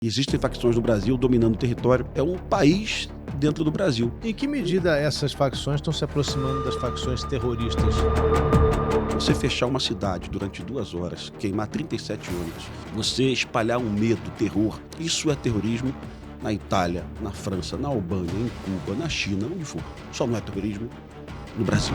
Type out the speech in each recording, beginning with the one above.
Existem facções no Brasil dominando o território. É um país dentro do Brasil. Em que medida essas facções estão se aproximando das facções terroristas? Você fechar uma cidade durante 2 horas, queimar 37 ônibus, você espalhar um medo, terror, isso é terrorismo na Itália, na França, na Albânia, em Cuba, na China, onde for. Só não é terrorismo no Brasil.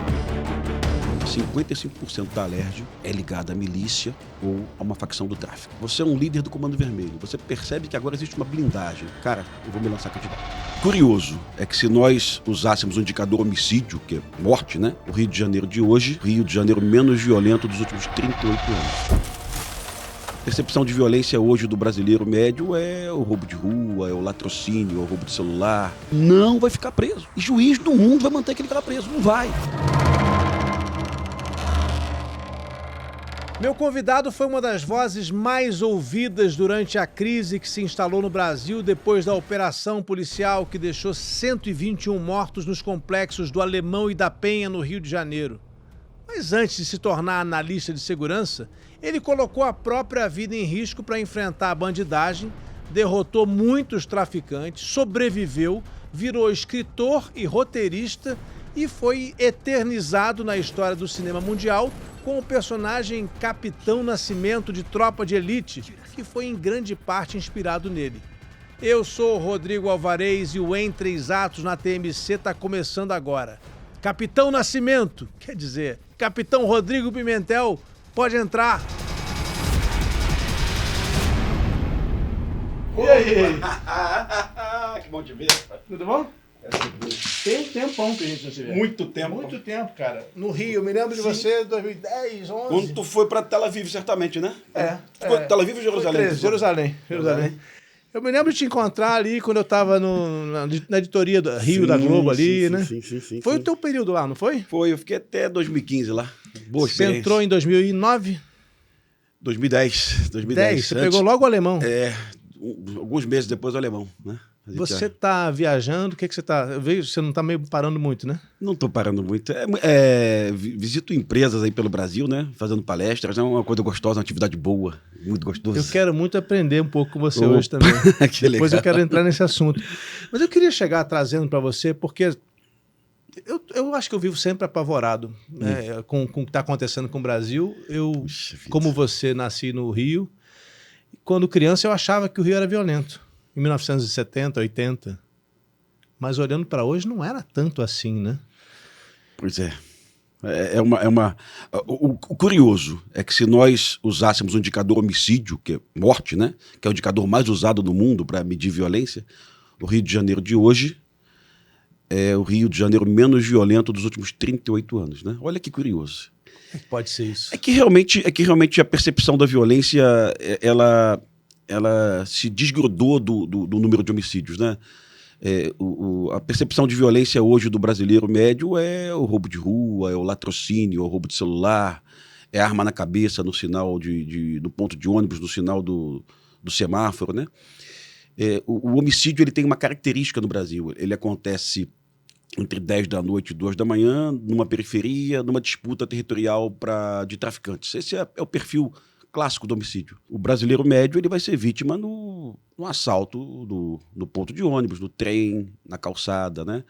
55% da Alerj é ligada à milícia ou a uma facção do tráfico. Você é um líder do Comando Vermelho. Você percebe que agora existe uma blindagem. Cara, eu vou me lançar candidato. Curioso é que se nós usássemos o indicador homicídio, que é morte, né? O Rio de Janeiro de hoje, Rio de Janeiro menos violento dos últimos 38 anos. A percepção de violência hoje do brasileiro médio é o roubo de rua, é o latrocínio, é o roubo de celular. Não vai ficar preso. E juiz do mundo vai manter aquele cara preso. Não vai. Meu convidado foi uma das vozes mais ouvidas durante a crise que se instalou no Brasil depois da operação policial que deixou 121 mortos nos complexos do Alemão e da Penha, no Rio de Janeiro. Mas antes de se tornar analista de segurança, ele colocou a própria vida em risco para enfrentar a bandidagem, derrotou muitos traficantes, sobreviveu, virou escritor e roteirista e foi eternizado na história do cinema mundial com o personagem Capitão Nascimento de Tropa de Elite, que foi em grande parte inspirado nele. Eu sou o Rodrigo Alvarez e o Em 3 Atos na TMC está começando agora. Capitão Nascimento, quer dizer, Capitão Rodrigo Pimentel, pode entrar. E aí? Que bom te ver. Tudo bom? Tem um tempão que a gente não se vê. Muito tempo. Muito tempo, cara. No Rio, eu me lembro de você em 2010, 11. Quando tu foi pra Tel Aviv, certamente, né? Ficou Tel Aviv ou Jerusalém? Jerusalém. Eu me lembro de te encontrar ali quando eu tava na editoria do Rio da Globo ali, né? Sim. Foi o teu período lá, não foi? Foi, eu fiquei até 2015 lá. Boa Você experiência. entrou em 2009? 2010. Você pegou logo o alemão. Alguns meses depois o alemão, né? Você tá viajando, o que você tá... Eu vejo que você não tá meio parando muito, né? Não tô parando muito. Visito empresas aí pelo Brasil, né? Fazendo palestras, é uma coisa gostosa, uma atividade boa, muito gostosa. Eu quero muito aprender um pouco com você hoje também. Depois eu quero entrar nesse assunto. Mas eu queria chegar trazendo para você, porque eu acho que eu vivo sempre apavorado, né, com o que está acontecendo com o Brasil. Eu, como você, nasci no Rio. Quando criança, eu achava que o Rio era violento. Em 1970, 80. Mas olhando para hoje, não era tanto assim, né? Pois é. O curioso é que se nós usássemos o indicador homicídio, que é morte, né? Que é o indicador mais usado no mundo para medir violência, o Rio de Janeiro de hoje é o Rio de Janeiro menos violento dos últimos 38 anos, né? Olha que curioso. Pode ser isso. É que realmente a percepção da violência, ela se desgrudou do número de homicídios, né? A percepção de violência hoje do brasileiro médio é o roubo de rua, é o latrocínio, é o roubo de celular, é a arma na cabeça no sinal no ponto de ônibus, no sinal do semáforo, né? O homicídio ele tem uma característica no Brasil, ele acontece entre 10 da noite e 2 da manhã, numa periferia, numa disputa territorial de traficantes. Esse é o perfil clássico do homicídio. O brasileiro médio ele vai ser vítima no assalto no ponto de ônibus, no trem, na calçada, né?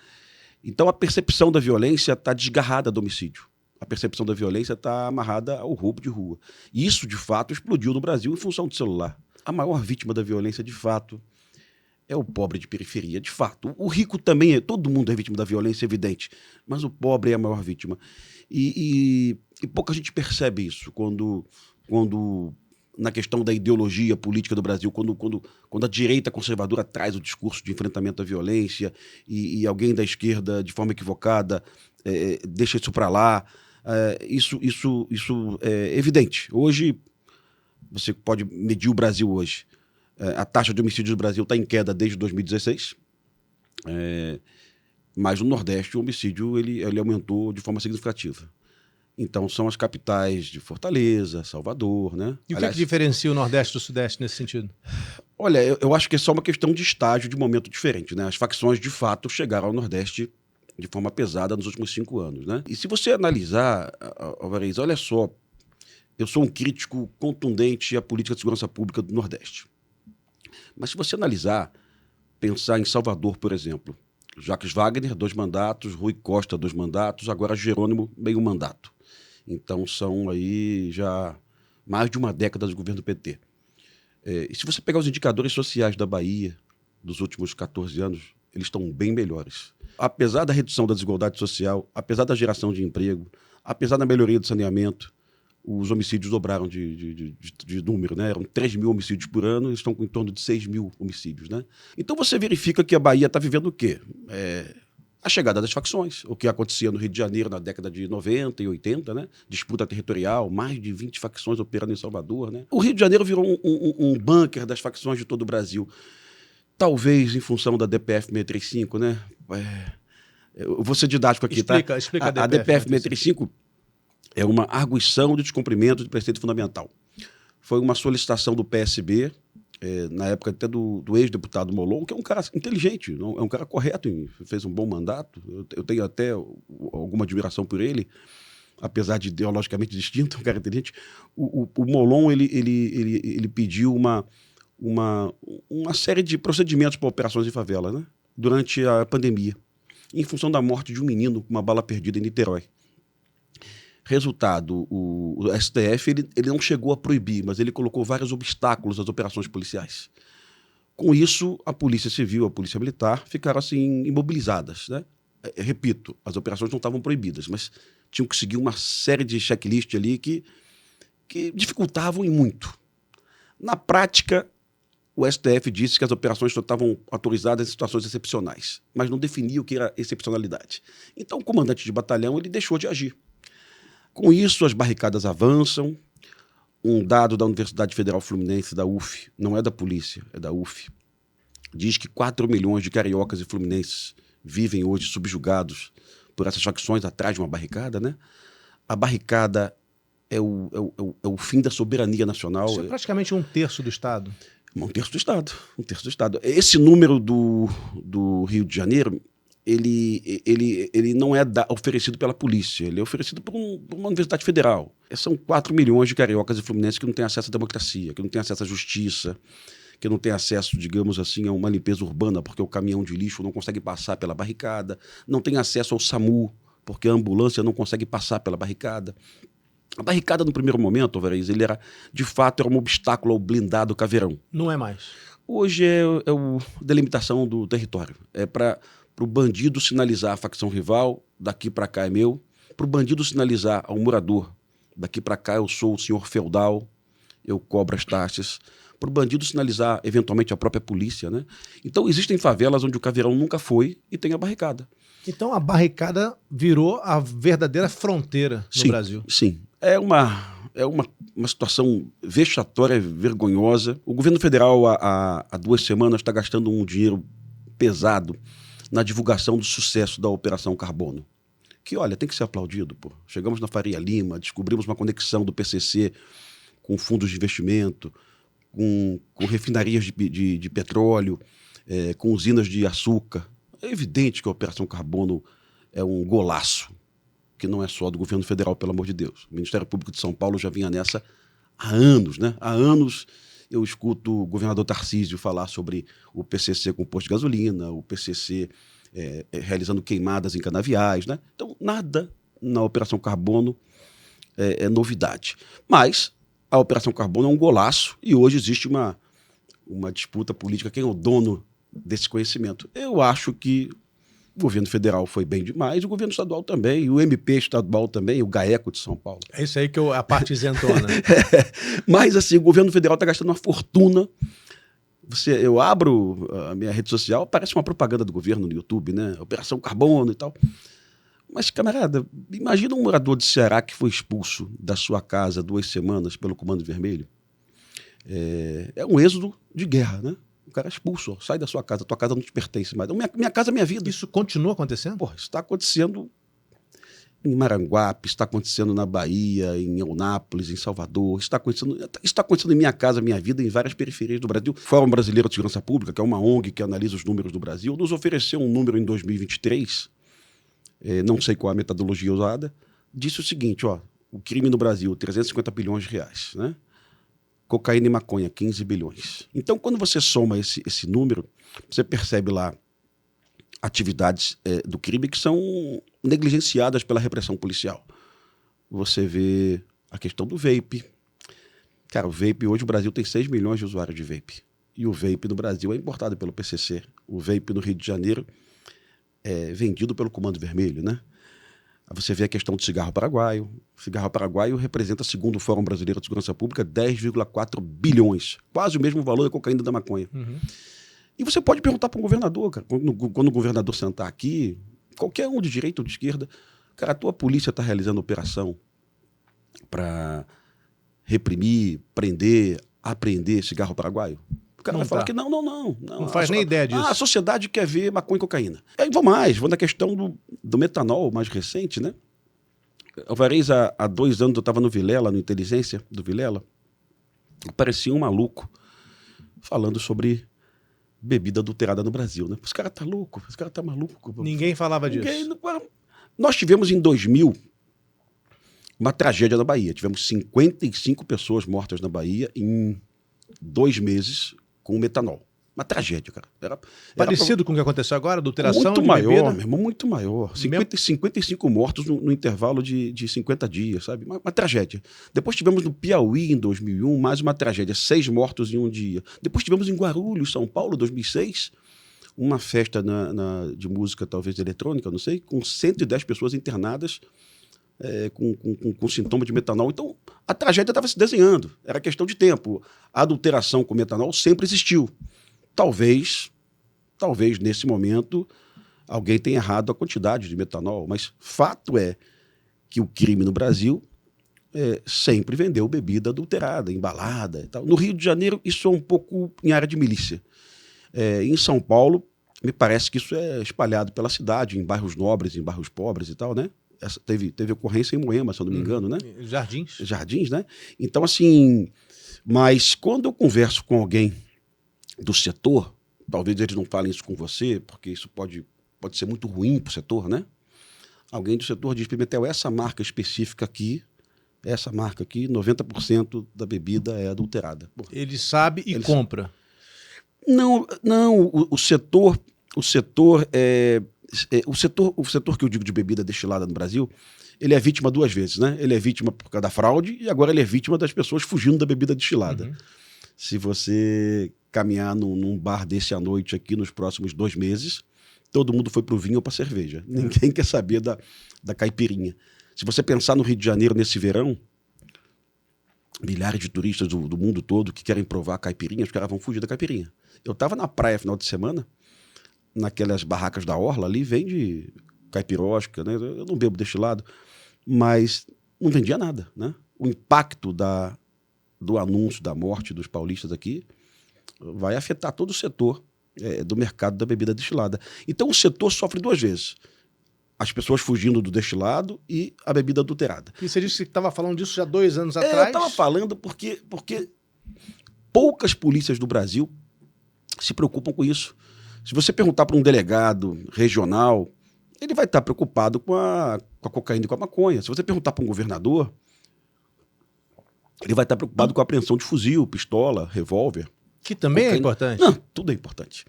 Então a percepção da violência está desgarrada do homicídio. A percepção da violência está amarrada ao roubo de rua. E isso, de fato, explodiu no Brasil em função do celular. A maior vítima da violência, de fato, é o pobre de periferia, de fato. O rico também todo mundo é vítima da violência, é evidente, mas o pobre é a maior vítima. E pouca gente percebe isso quando na questão da ideologia política do Brasil, quando a direita conservadora traz o discurso de enfrentamento à violência e alguém da esquerda, de forma equivocada, deixa isso para lá. Isso é evidente. Hoje, você pode medir o Brasil hoje. A taxa de homicídios do Brasil está em queda desde 2016, mas no Nordeste o homicídio ele aumentou de forma significativa. Então são as capitais de Fortaleza, Salvador, né? E o que diferencia o Nordeste do Sudeste nesse sentido? Olha, eu acho que é só uma questão de estágio, de momento diferente, né? As facções de fato chegaram ao Nordeste de forma pesada nos últimos 5 anos, né? E se você analisar, Alvarez, olha só, eu sou um crítico contundente à política de segurança pública do Nordeste. Mas se você analisar, pensar em Salvador, por exemplo, Jacques Wagner, 2 mandatos, Rui Costa, 2 mandatos, agora Jerônimo, meio mandato. Então são aí já mais de uma década de governo do PT. E se você pegar os indicadores sociais da Bahia dos últimos 14 anos, eles estão bem melhores. Apesar da redução da desigualdade social, apesar da geração de emprego, apesar da melhoria do saneamento, os homicídios dobraram de número, né? Eram 3 mil homicídios por ano, eles estão com em torno de 6 mil homicídios, né? Então você verifica que a Bahia está vivendo o quê? A chegada das facções, o que acontecia no Rio de Janeiro na década de 90 e 80, né? Disputa territorial, mais de 20 facções operando em Salvador, né? O Rio de Janeiro virou um bunker das facções de todo o Brasil. Talvez em função da DPF 635, né? Eu vou ser didático aqui, explica, tá? Explica a DPF 635 é uma arguição de descumprimento de preceito fundamental. Foi uma solicitação do PSB, na época até do ex-deputado Molon, que é um cara inteligente, é um cara correto, fez um bom mandato. Eu tenho até alguma admiração por ele, apesar de ideologicamente distinto, um cara inteligente. O Molon, ele pediu uma série de procedimentos para operações em favela, né? Durante a pandemia, em função da morte de um menino com uma bala perdida em Niterói. Resultado, o STF ele não chegou a proibir, mas ele colocou vários obstáculos às operações policiais. Com isso, a Polícia Civil, a Polícia Militar ficaram assim imobilizadas, né? Repito, as operações não estavam proibidas, mas tinham que seguir uma série de checklists ali que dificultavam e muito. Na prática, o STF disse que as operações só estavam autorizadas em situações excepcionais, mas não definia o que era excepcionalidade. Então, o comandante de batalhão ele deixou de agir. Com isso, as barricadas avançam. Um dado da Universidade Federal Fluminense, da UF, não é da polícia, é da UF, diz que 4 milhões de cariocas e fluminenses vivem hoje subjugados por essas facções atrás de uma barricada, né? A barricada é o fim da soberania nacional. Isso é praticamente 1/3 do Estado. 1/3 do Estado. 1/3 do Estado. Esse número do Rio de Janeiro, ele não é oferecido pela polícia, ele é oferecido por uma universidade federal. São 4 milhões de cariocas e fluminenses que não têm acesso à democracia, que não têm acesso à justiça, que não têm acesso, digamos assim, a uma limpeza urbana, porque o caminhão de lixo não consegue passar pela barricada, não tem acesso ao SAMU, porque a ambulância não consegue passar pela barricada. A barricada, no primeiro momento, Alvarez, de fato, era um obstáculo ao blindado Caveirão. Não é mais. Hoje é a delimitação do território. É para o bandido sinalizar a facção rival, daqui para cá é meu. Para o bandido sinalizar ao morador, daqui para cá eu sou o senhor feudal, eu cobro as taxas. Para o bandido sinalizar, eventualmente, a própria polícia, né? Então, existem favelas onde o Caveirão nunca foi e tem a barricada. Então, a barricada virou a verdadeira fronteira no Brasil. Sim. É uma situação vexatória, vergonhosa. O governo federal, há 2 semanas, está gastando um dinheiro pesado na divulgação do sucesso da Operação Carbono. Que, olha, tem que ser aplaudido, pô. Chegamos na Faria Lima, descobrimos uma conexão do PCC com fundos de investimento, com refinarias de petróleo, com usinas de açúcar. É evidente que a Operação Carbono é um golaço, que não é só do governo federal, pelo amor de Deus. O Ministério Público de São Paulo já vinha nessa há anos, né? Há anos eu escuto o governador Tarcísio falar sobre o PCC com posto de gasolina, o PCC realizando queimadas em canaviais, né? Então, nada na Operação Carbono é novidade. Mas a Operação Carbono é um golaço e hoje existe uma disputa política, quem é o dono desse conhecimento. Eu acho que o governo federal foi bem demais, o governo estadual também, o MP estadual também, o GAECO de São Paulo. É isso aí que a parte isentona. Mas assim, o governo federal está gastando uma fortuna. Eu abro a minha rede social, parece uma propaganda do governo no YouTube, né? Operação Carbono e tal. Mas, camarada, imagina um morador de Ceará que foi expulso da sua casa 2 semanas pelo Comando Vermelho. É um êxodo de guerra, né? O cara é expulso, ó, sai da sua casa, tua casa não te pertence mais. Minha casa é minha vida. Isso continua acontecendo? Porra, isso está acontecendo em Maranguape, está acontecendo na Bahia, em Eunápolis, em Salvador, está acontecendo em minha casa, minha vida, em várias periferias do Brasil. O Fórum Brasileiro de Segurança Pública, que é uma ONG que analisa os números do Brasil, nos ofereceu um número em 2023, não sei qual a metodologia usada, disse o seguinte, ó, o crime no Brasil, 350 bilhões de reais, né? cocaína e maconha, 15 bilhões. Então, quando você soma esse número, você percebe lá atividades do crime que são negligenciadas pela repressão policial. Você vê a questão do vape. Cara, o vape, hoje o Brasil tem 6 milhões de usuários de vape. E o vape no Brasil é importado pelo PCC. O vape no Rio de Janeiro é vendido pelo Comando Vermelho, né? Aí você vê a questão do cigarro paraguaio. O cigarro paraguaio representa, segundo o Fórum Brasileiro de Segurança Pública, 10,4 bilhões. Quase o mesmo valor da cocaína e da maconha. Uhum. E você pode perguntar para um governador, cara, quando o governador sentar aqui, qualquer um de direita ou de esquerda, cara, a tua polícia está realizando operação para reprimir, prender, apreender cigarro paraguaio? O cara vai falar que não. Não faz nem ideia disso. A sociedade quer ver maconha e cocaína. Aí vou na questão do metanol mais recente, né? Alvarez, há 2 anos eu estava no Vilela, no Inteligência do Vilela, aparecia um maluco falando sobre bebida adulterada no Brasil, né? Esse cara tá louco, esse cara tá maluco. Ninguém falava disso. Nós tivemos em 2000 uma tragédia na Bahia. Tivemos 55 pessoas mortas na Bahia em 2 meses com metanol. Uma tragédia, cara. Parecido com o que aconteceu agora, adulteração muito de maior, bebida? meu irmão, muito maior. 55 mortos no intervalo de 50 dias, sabe? Uma tragédia. Depois tivemos no Piauí, em 2001, mais uma tragédia. 6 mortos em um dia. Depois tivemos em Guarulhos, São Paulo, 2006, uma festa de música, talvez eletrônica, não sei, com 110 pessoas internadas com sintoma de metanol. Então, a tragédia estava se desenhando. Era questão de tempo. A adulteração com metanol sempre existiu. Talvez, nesse momento, alguém tenha errado a quantidade de metanol, mas fato é que o crime no Brasil sempre vendeu bebida adulterada, embalada e tal. No Rio de Janeiro, isso é um pouco em área de milícia. Em São Paulo, me parece que isso é espalhado pela cidade, em bairros nobres, em bairros pobres e tal, né? Teve ocorrência em Moema, se eu não me engano, né? Jardins, né? Então, assim, mas quando eu converso com alguém do setor, talvez eles não falem isso com você, porque isso pode ser muito ruim para o setor, né? Alguém do setor diz, Pimentel, essa marca específica aqui, 90% da bebida é adulterada. Pô, ele sabe e compra. Não, o setor que eu digo de bebida destilada no Brasil, ele é vítima 2 vezes, né? Ele é vítima por causa da fraude e agora ele é vítima das pessoas fugindo da bebida destilada. Uhum. Se você caminhar num bar desse à noite aqui nos próximos 2 meses, todo mundo foi pro vinho ou pra cerveja. Ninguém quer saber da caipirinha. Se você pensar no Rio de Janeiro nesse verão, milhares de turistas do mundo todo que querem provar caipirinha, os caras vão fugir da caipirinha. Eu estava na praia final de semana, naquelas barracas da orla ali, vende caipirosca, né? Eu não bebo destilado, mas não vendia nada, né? O impacto do anúncio da morte dos paulistas aqui vai afetar todo o setor do mercado da bebida destilada. Então o setor sofre 2 vezes. As pessoas fugindo do destilado e a bebida adulterada. E você disse que estava falando disso já 2 anos atrás? Eu estava falando porque poucas polícias do Brasil se preocupam com isso. Se você perguntar para um delegado regional, ele vai estar preocupado com a cocaína e com a maconha. Se você perguntar para um governador, ele vai estar preocupado com a apreensão de fuzil, pistola, revólver. Que também cocaína. É importante. Não, tudo é importante.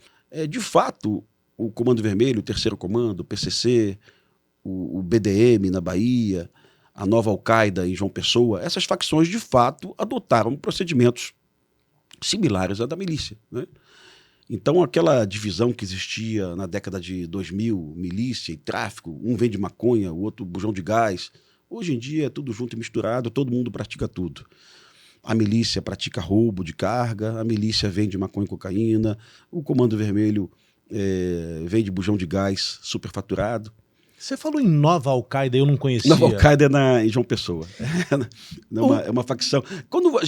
De fato, o Comando Vermelho, o 3º Comando, o PCC, o BDM na Bahia, a nova Al-Qaeda em João Pessoa, essas facções, de fato, adotaram procedimentos similares à da milícia, né? Então, aquela divisão que existia na década de 2000, milícia e tráfico, um vende maconha, o outro bujão de gás, hoje em dia é tudo junto e misturado, todo mundo pratica tudo. A milícia pratica roubo de carga, a milícia vende maconha e cocaína, o Comando Vermelho vende bujão de gás superfaturado. Você falou em Nova Al-Qaeda, eu não conhecia. Nova Al-Qaeda é em João Pessoa. É uma facção. Quando a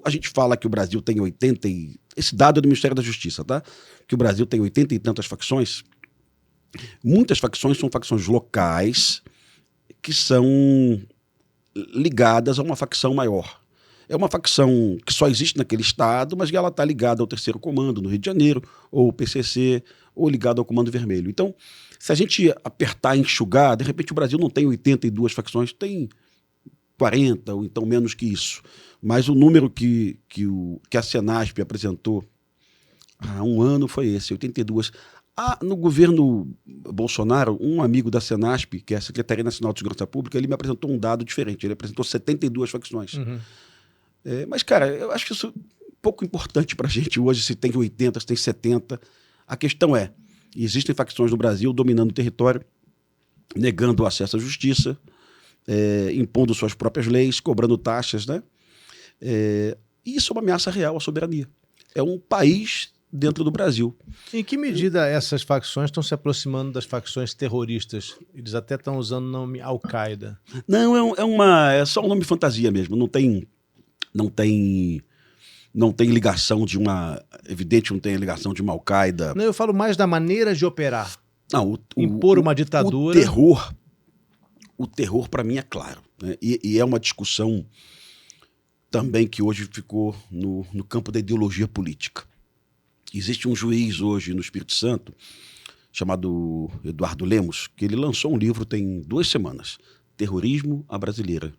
gente fala que o Brasil tem 80 e... Esse dado é do Ministério da Justiça, tá? Que o Brasil tem 80 e tantas facções. Muitas facções são facções locais que são ligadas a uma facção maior. É uma facção que só existe naquele estado, mas que ela está ligada ao 3º Comando no Rio de Janeiro, ou o PCC, ou ligada ao Comando Vermelho. Então, se a gente apertar e enxugar, de repente o Brasil não tem 82 facções, tem 40, ou então menos que isso. Mas o número que a Senasp apresentou há um ano foi esse, 82. No governo Bolsonaro, um amigo da Senasp, que é a Secretaria Nacional de Segurança Pública, ele me apresentou um dado diferente. Ele apresentou 72 facções. Uhum. Mas, cara, eu acho que isso é pouco importante para a gente hoje, se tem 80, se tem 70. A questão é, existem facções no Brasil dominando o território, negando o acesso à justiça, impondo suas próprias leis, cobrando taxas, né? E isso é uma ameaça real à soberania. É um país dentro do Brasil. Em que medida essas facções estão se aproximando das facções terroristas? Eles até estão usando o nome Al-Qaeda. Não, é só um nome fantasia mesmo. Não tem ligação de uma... Evidente, não tem ligação de uma Al-Qaeda. Não, eu falo mais da maneira de operar. Não, impor uma ditadura. O terror para mim é claro, né? E é uma discussão também que hoje ficou no campo da ideologia política. Existe um juiz hoje no Espírito Santo, chamado Eduardo Lemos, que ele lançou um livro tem 2 semanas, Terrorismo à Brasileira.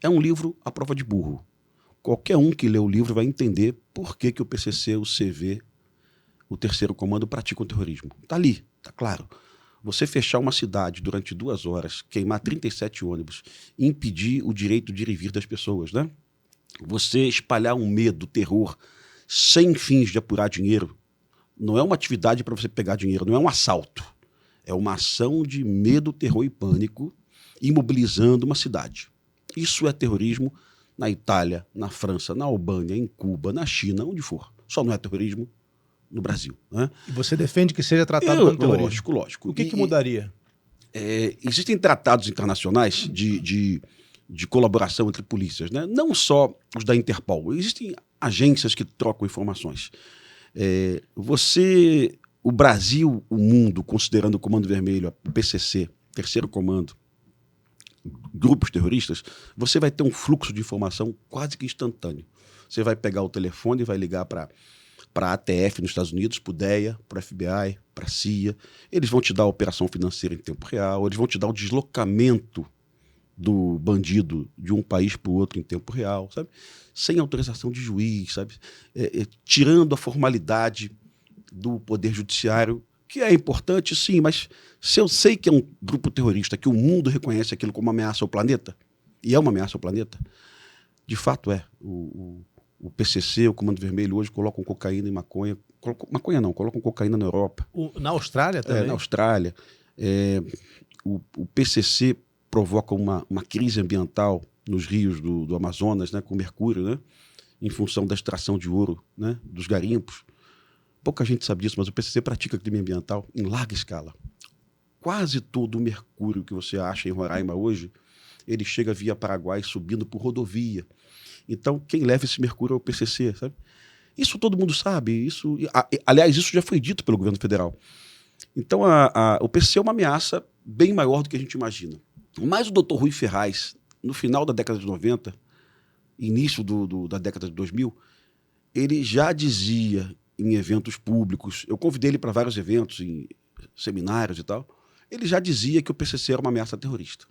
É um livro à prova de burro. Qualquer um que lê o livro vai entender por que o PCC, o CV, o Terceiro Comando praticam terrorismo. Está ali, está claro. Você fechar uma cidade durante 2 horas, queimar 37 ônibus, impedir o direito de ir e vir das pessoas, né? Você espalhar um medo, terror, sem fins de apurar dinheiro, não é uma atividade para você pegar dinheiro, não é um assalto. É uma ação de medo, terror e pânico, imobilizando uma cidade. Isso é terrorismo na Itália, na França, na Albânia, em Cuba, na China, onde for. Só não é terrorismo no Brasil, né? E você defende que seja tratado como terrorismo? Lógico. O que mudaria? Existem tratados internacionais de colaboração entre polícias, né? Não só os da Interpol. Existem agências que trocam informações. O Brasil, o mundo, considerando o Comando Vermelho, o PCC, Terceiro Comando, grupos terroristas, você vai ter um fluxo de informação quase que instantâneo. Você vai pegar o telefone e vai ligar para a ATF nos Estados Unidos, para o DEA, para o FBI, para a CIA. Eles vão te dar a operação financeira em tempo real, eles vão te dar o deslocamento do bandido de um país para o outro em tempo real, sabe? Sem autorização de juiz, sabe? Tirando a formalidade do Poder Judiciário, que é importante, sim, mas se eu sei que é um grupo terrorista, que o mundo reconhece aquilo como uma ameaça ao planeta, e é uma ameaça ao planeta, de fato é. O PCC, o Comando Vermelho, hoje colocam cocaína e maconha. Colocam cocaína na Europa. Na Austrália também? Na Austrália. O PCC provoca uma crise ambiental nos rios do Amazonas, né, com mercúrio, né, em função da extração de ouro, né, dos garimpos. Pouca gente sabe disso, mas o PCC pratica crime ambiental em larga escala. Quase todo o mercúrio que você acha em Roraima hoje, ele chega via Paraguai subindo por rodovia. Então, quem leva esse mercúrio é o PCC, sabe? Isso todo mundo sabe. Aliás, isso já foi dito pelo governo federal. Então, o PCC é uma ameaça bem maior do que a gente imagina. Mas o Dr. Rui Ferraz, no final da década de 90, início da década de 2000, ele já dizia em eventos públicos, eu convidei ele para vários eventos, em seminários e tal, ele já dizia que o PCC era uma ameaça terrorista.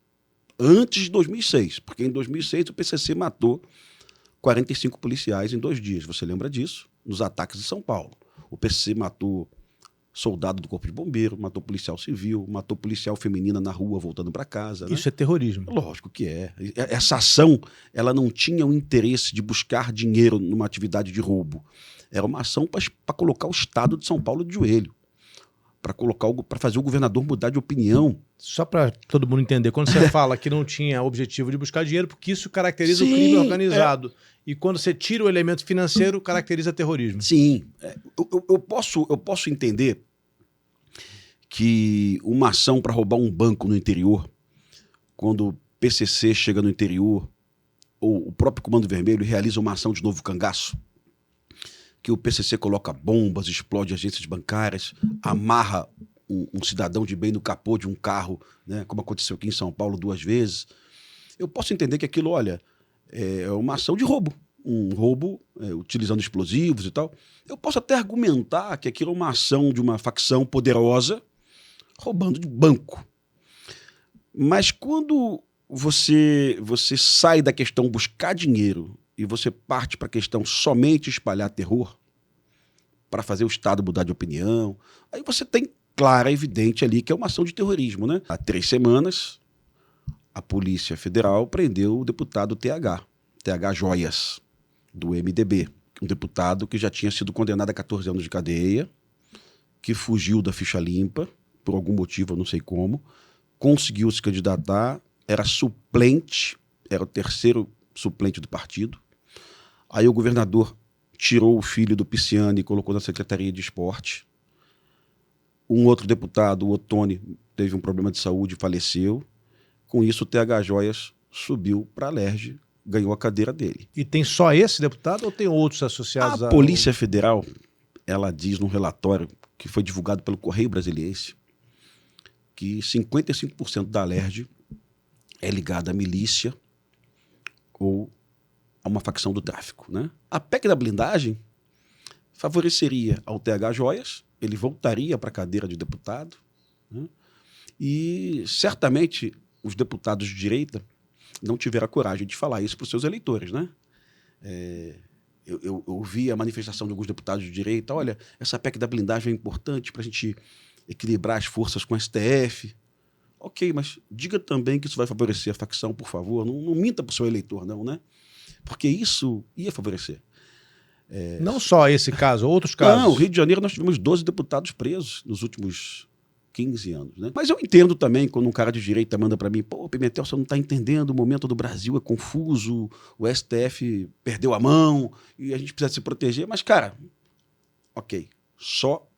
Antes de 2006, porque em 2006 o PCC matou 45 policiais em 2 dias. Você lembra disso? Nos ataques de São Paulo. O PCC matou soldado do Corpo de Bombeiro, matou policial civil, matou policial feminina na rua voltando para casa. Isso, né? É terrorismo. Lógico que é. Essa ação, ela não tinha o interesse de buscar dinheiro numa atividade de roubo. Era uma ação para colocar o Estado de São Paulo de joelho. Para fazer o governador mudar de opinião. Só para todo mundo entender, quando você fala que não tinha objetivo de buscar dinheiro, porque isso caracteriza o crime organizado. E quando você tira o elemento financeiro, caracteriza terrorismo. Sim. Eu posso entender que uma ação para roubar um banco no interior, quando o PCC chega no interior, ou o próprio Comando Vermelho realiza uma ação de novo cangaço, que o PCC coloca bombas, explode agências bancárias, amarra um cidadão de bem no capô de um carro, né, como aconteceu aqui em São Paulo 2 vezes. Eu posso entender que aquilo, olha, é uma ação de roubo. Um roubo utilizando explosivos e tal. Eu posso até argumentar que aquilo é uma ação de uma facção poderosa roubando de banco. Mas quando você sai da questão buscar dinheiro e você parte para a questão somente espalhar terror para fazer o Estado mudar de opinião, aí você tem clara, evidente ali que é uma ação de terrorismo, né? Há 3 semanas, a Polícia Federal prendeu o deputado TH Joias, do MDB, um deputado que já tinha sido condenado a 14 anos de cadeia, que fugiu da ficha limpa, por algum motivo, eu não sei como, conseguiu se candidatar, era suplente, era o 3º suplente do partido. Aí o governador tirou o filho do Pisciani e colocou na Secretaria de Esporte. Um outro deputado, o Ottoni, teve um problema de saúde e faleceu. Com isso, o TH Joias subiu para a Alerj, ganhou a cadeira dele. E tem só esse deputado ou tem outros associados? A Polícia Federal, ela diz num relatório que foi divulgado pelo Correio Brasiliense que 55% da Alerj é ligada à milícia ou a uma facção do tráfico, né? A PEC da blindagem favoreceria ao TH Joias, ele voltaria para a cadeira de deputado, né? E certamente os deputados de direita não tiveram a coragem de falar isso para os seus eleitores, né? Eu ouvi a manifestação de alguns deputados de direita, olha, essa PEC da blindagem é importante para a gente equilibrar as forças com o STF. Ok, mas diga também que isso vai favorecer a facção, por favor. Não minta para o seu eleitor, não, né? Porque isso ia favorecer. Não só esse caso, outros casos. Não, no Rio de Janeiro nós tivemos 12 deputados presos nos últimos 15 anos, né? Mas eu entendo também quando um cara de direita manda para mim, pô, Pimentel, você não está entendendo, o momento do Brasil é confuso, o STF perdeu a mão e a gente precisa se proteger. Mas, cara, ok, só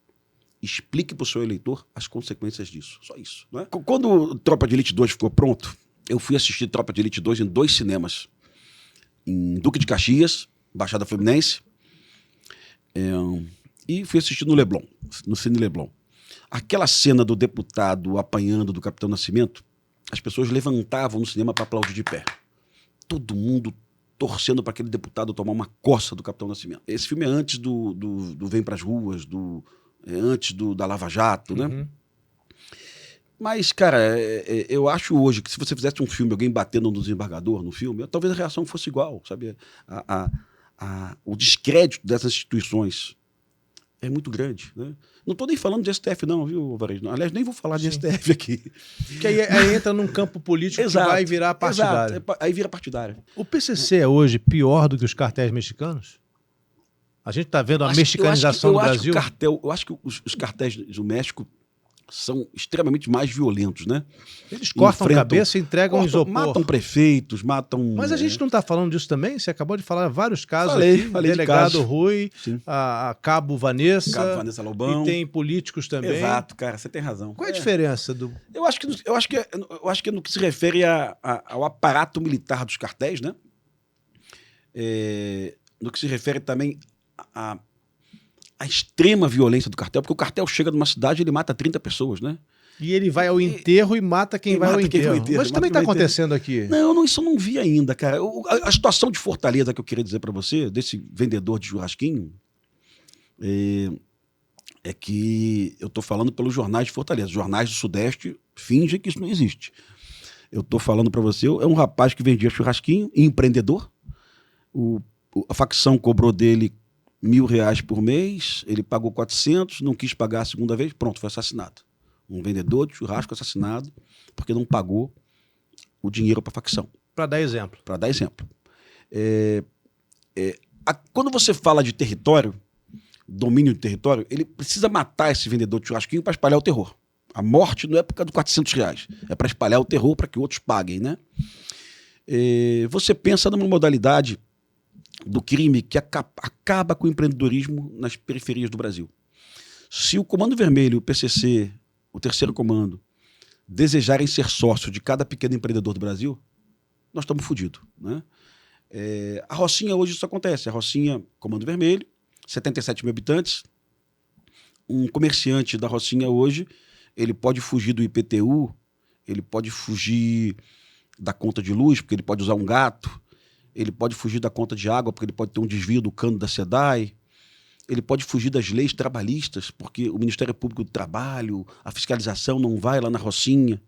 explique para o seu eleitor as consequências disso. Só isso, né? Quando o Tropa de Elite 2 ficou pronto, eu fui assistir Tropa de Elite 2 em 2 cinemas. Em Duque de Caxias, Baixada Fluminense, e fui assistir no Leblon, no Cine Leblon. Aquela cena do deputado apanhando do Capitão Nascimento, as pessoas levantavam no cinema para aplaudir de pé. Todo mundo torcendo para aquele deputado tomar uma coça do Capitão Nascimento. Esse filme é antes do Vem Pras Ruas, antes da Lava Jato, né? Uhum. Mas, cara, eu acho hoje que se você fizesse um filme, alguém batendo no desembargador no filme, talvez a reação fosse igual, sabe? O descrédito dessas instituições é muito grande, né? Não estou nem falando de STF não, viu, Varejo? Aliás, nem vou falar de STF aqui. Que aí entra num campo político Exato, que vai virar partidário. Exato, aí vira partidário. O PCC é hoje pior do que os cartéis mexicanos? A gente está vendo a mexicanização do Brasil? Eu acho que os cartéis do México são extremamente mais violentos, né? Eles cortam cabeça e entregam isopor. Matam prefeitos, matam... Mas a gente não está falando disso também? Você acabou de falar vários casos falei aqui. Delegado de casos. Rui, a Cabo Vanessa. Cabo Vanessa Lobão. E tem políticos também. Exato, cara, você tem razão. Qual é a diferença do... Eu acho que no que se refere ao aparato militar dos cartéis, né? No que se refere também a extrema violência do cartel, porque o cartel chega numa cidade e ele mata 30 pessoas, né? E ele vai ao enterro e mata quem vai ao enterro. Mas também está acontecendo aqui. Não, isso eu não vi ainda, cara. A situação de Fortaleza que eu queria dizer para você, desse vendedor de churrasquinho, é que eu estou falando pelos jornais de Fortaleza. Os jornais do Sudeste fingem que isso não existe. Eu estou falando para você, é um rapaz que vendia churrasquinho, empreendedor. A facção cobrou dele R$1.000 por mês, ele pagou 400, não quis pagar a segunda vez, pronto, foi assassinado. Um vendedor de churrasco assassinado porque não pagou o dinheiro para a facção. Para dar exemplo. Para dar exemplo. Quando você fala de território, domínio de território, ele precisa matar esse vendedor de churrasquinho para espalhar o terror. A morte não é por causa de R$400, é para espalhar o terror para que outros paguem, né? Você pensa numa modalidade do crime que acaba com o empreendedorismo nas periferias do Brasil. Se o Comando Vermelho, o PCC, o Terceiro Comando, desejarem ser sócio de cada pequeno empreendedor do Brasil, nós estamos fodidos, né? A Rocinha hoje isso acontece. A Rocinha, Comando Vermelho, 77 mil habitantes. Um comerciante da Rocinha hoje, ele pode fugir do IPTU, ele pode fugir da conta de luz, porque ele pode usar um gato, ele pode fugir da conta de água, porque ele pode ter um desvio do cano da SEDAI, ele pode fugir das leis trabalhistas, porque o Ministério Público do Trabalho, a fiscalização não vai lá na Rocinha.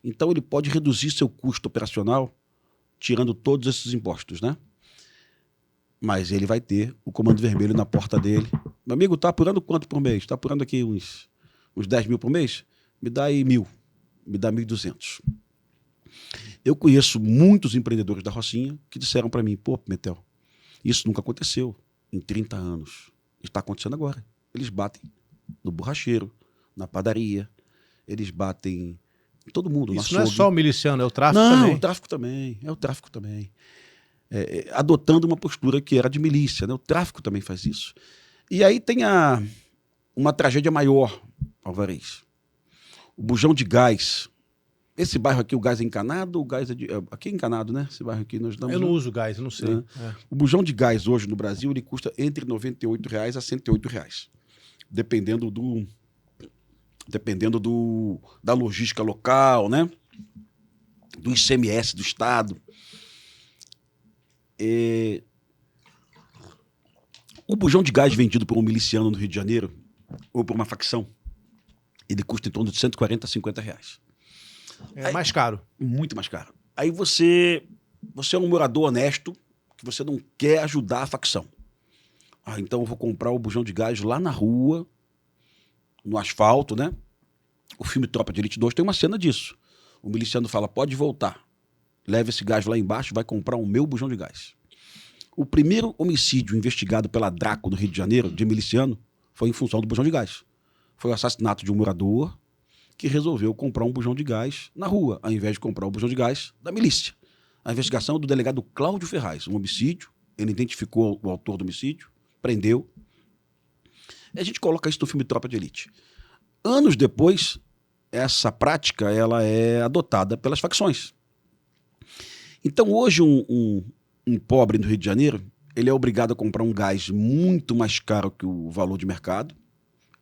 Então ele pode reduzir seu custo operacional tirando todos esses impostos, né? Mas ele vai ter o Comando Vermelho na porta dele. Meu amigo, tá apurando quanto por mês? Tá apurando aqui uns 10 mil por mês? Me dá aí 1.000. Me dá 1.200. Eu conheço muitos empreendedores da Rocinha que disseram para mim, pô, Pimentel, isso nunca aconteceu em 30 anos. Está acontecendo agora. Eles batem no borracheiro, na padaria, eles batem em todo mundo. Isso não é só o miliciano, é o tráfico também. também. Não, o tráfico também. Adotando uma postura que era de milícia, né? O tráfico também faz isso. E aí tem uma tragédia maior, Alvarez. O bujão de gás. Esse bairro aqui, o gás é encanado, o gás aqui é encanado, né? Esse bairro aqui nós damos... Eu não uso gás, eu não sei. O bujão de gás hoje no Brasil, ele custa entre R$ 98 a R$ 108, dependendo da logística local, né? Do ICMS do Estado. O bujão de gás vendido por um miliciano no Rio de Janeiro, ou por uma facção, ele custa em torno de 140 a 50 reais. É mais caro. Muito mais caro. Aí você é um morador honesto, que você não quer ajudar a facção. Então eu vou comprar o bujão de gás lá na rua, no asfalto, né? O filme Tropa de Elite 2 tem uma cena disso. O miliciano fala, pode voltar. Leva esse gás lá embaixo, vai comprar o meu bujão de gás. O primeiro homicídio investigado pela Draco no Rio de Janeiro, de miliciano, foi em função do bujão de gás. Foi o assassinato de um morador que resolveu comprar um bujão de gás na rua, ao invés de comprar o bujão de gás da milícia. A investigação do delegado Cláudio Ferraz, um homicídio, ele identificou o autor do homicídio, prendeu. E a gente coloca isso no filme Tropa de Elite. Anos depois, essa prática ela é adotada pelas facções. Então hoje um pobre no Rio de Janeiro, ele é obrigado a comprar um gás muito mais caro que o valor de mercado.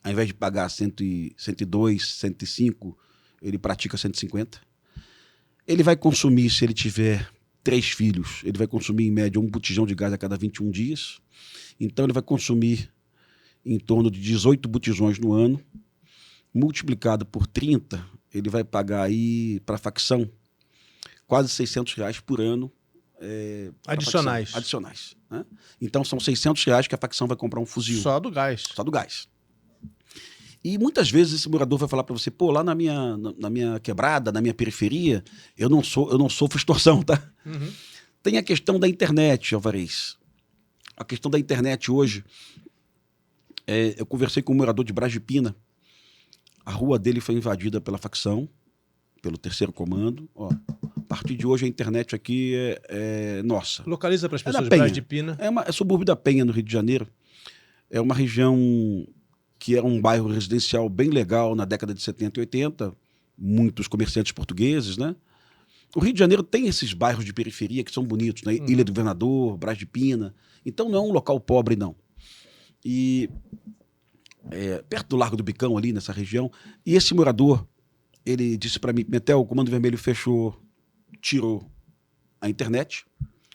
Ao invés de pagar 102, 105, ele pratica 150. Ele vai consumir, se ele tiver 3 filhos, ele vai consumir em média um botijão de gás a cada 21 dias. Então ele vai consumir em torno de 18 botijões no ano. Multiplicado por 30, ele vai pagar aí para a facção quase R$600 por ano. Adicionais. Adicionais, né? Então são R$600 que a facção vai comprar um fuzil. Só do gás. Só do gás. E muitas vezes esse morador vai falar para você, pô, lá na minha quebrada, na minha periferia, eu não sofro extorsão, tá? Uhum. Tem a questão da internet, Alvarez. A questão da internet hoje, eu conversei com um morador de Braz de Pina, a rua dele foi invadida pela facção, pelo terceiro comando. Ó, a partir de hoje a internet aqui é nossa. Localiza para as pessoas de Braz de Pina. É subúrbio da Penha, no Rio de Janeiro. É uma região que era um bairro residencial bem legal na década de 70 e 80, muitos comerciantes portugueses, né? O Rio de Janeiro tem esses bairros de periferia que são bonitos, né? Ilha do Governador, Braz de Pina. Então não é um local pobre, não. E perto do Largo do Bicão, ali nessa região, e esse morador, ele disse para mim, Pimentel, o Comando Vermelho fechou, tirou a internet,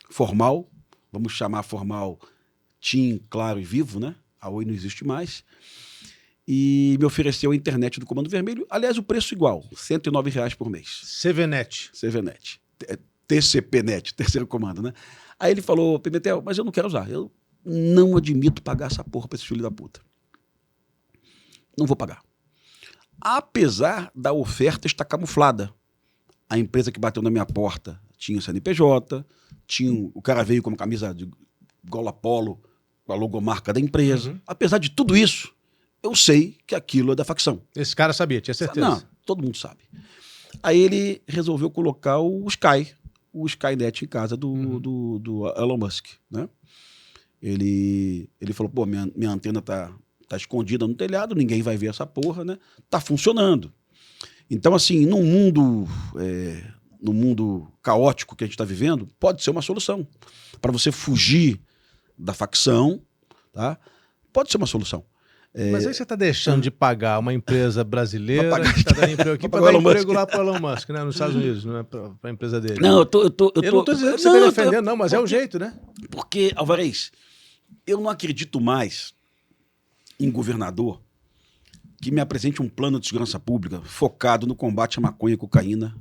formal, vamos chamar formal TIM, Claro e Vivo, né? A Oi não existe mais. E me ofereceu a internet do Comando Vermelho. Aliás, o preço igual, R$109 por mês. CVNet. CVNet. TCPNet, terceiro comando, né? Aí ele falou, Pimentel, mas eu não quero usar. Eu não admito pagar essa porra pra esse filho da puta. Não vou pagar. Apesar da oferta estar camuflada. A empresa que bateu na minha porta tinha o CNPJ, o cara veio com uma camisa de gola polo, com a logomarca da empresa. Uhum. Apesar de tudo isso, eu sei que aquilo é da facção. Esse cara sabia, tinha certeza? Não, todo mundo sabe. Aí ele resolveu colocar o Skynet em casa do Elon Musk, né? Ele falou, pô, minha antena tá escondida no telhado, ninguém vai ver essa porra, né? Tá funcionando. Então, assim, no mundo caótico que a gente está vivendo, pode ser uma solução. Para você fugir da facção, tá? Pode ser uma solução. Mas aí você está deixando de pagar uma empresa brasileira que está dando emprego aqui para dar emprego lá para o Elon Musk, né? Nos Estados Unidos, não é para a empresa dele. Não, eu não estou dizendo que você está defendendo, não, mas é o jeito, né? Porque, Alvarez, eu não acredito mais em governador que me apresente um plano de segurança pública focado no combate à maconha e cocaína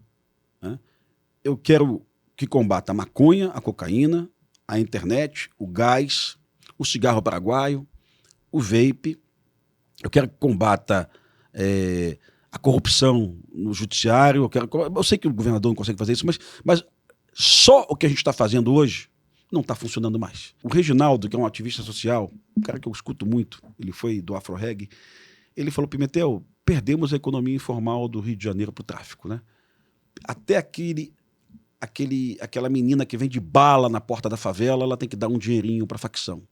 eu quero que combata a maconha, a cocaína, a internet, o gás, o cigarro paraguaio, o vape. Eu quero que combata a corrupção no judiciário. Eu sei que o governador não consegue fazer isso, mas só o que a gente está fazendo hoje não está funcionando mais. O Reginaldo, que é um ativista social, um cara que eu escuto muito, ele foi do Afro-Reg, ele falou: Pimentel, perdemos a economia informal do Rio de Janeiro para o tráfico, né? Até aquela menina que vende bala na porta da favela, ela tem que dar um dinheirinho para a facção.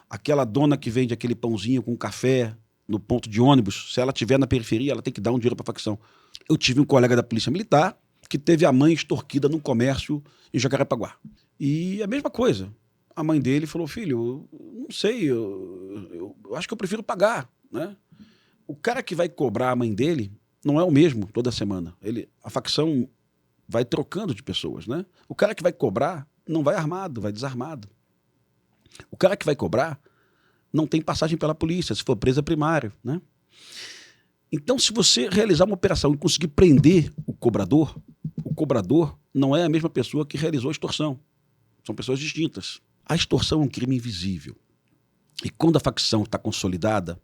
Aquela dona que vende aquele pãozinho com café no ponto de ônibus, se ela estiver na periferia, ela tem que dar um dinheiro para a facção. Eu tive um colega da Polícia Militar que teve a mãe extorquida num comércio em Jacarepaguá. E a mesma coisa. A mãe dele falou: filho, não sei, eu acho que eu prefiro pagar, né? O cara que vai cobrar a mãe dele não é o mesmo toda semana. A facção vai trocando de pessoas, né? O cara que vai cobrar não vai armado, vai desarmado. O cara que vai cobrar não tem passagem pela polícia, se for preso é primário, né? Então, se você realizar uma operação e conseguir prender o cobrador não é a mesma pessoa que realizou a extorsão. São pessoas distintas. A extorsão é um crime invisível. E quando a facção está consolidada,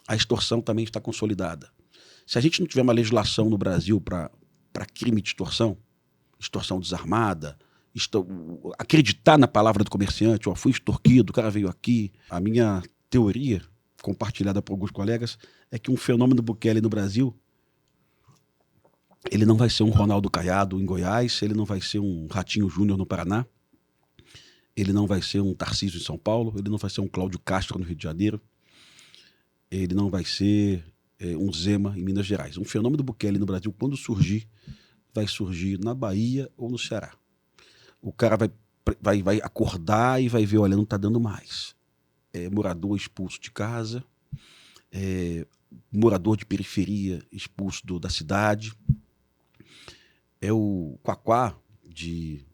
a extorsão também está consolidada. Se a gente não tiver uma legislação no Brasil para crime de extorsão desarmada, acreditar na palavra do comerciante: fui extorquido, o cara veio aqui. A minha teoria, compartilhada por alguns colegas, é que um fenômeno Bukele no Brasil, ele não vai ser um Ronaldo Caiado em Goiás, ele não vai ser um Ratinho Júnior no Paraná, ele não vai ser um Tarcísio em São Paulo, ele não vai ser um Cláudio Castro no Rio de Janeiro, ele não vai ser um Zema em Minas Gerais. Um fenômeno Bukele no Brasil, quando surgir, vai surgir na Bahia ou no Ceará. O cara vai acordar e vai ver: olha, não está dando mais. Morador expulso de casa, morador de periferia expulso da cidade. É o Quaquá de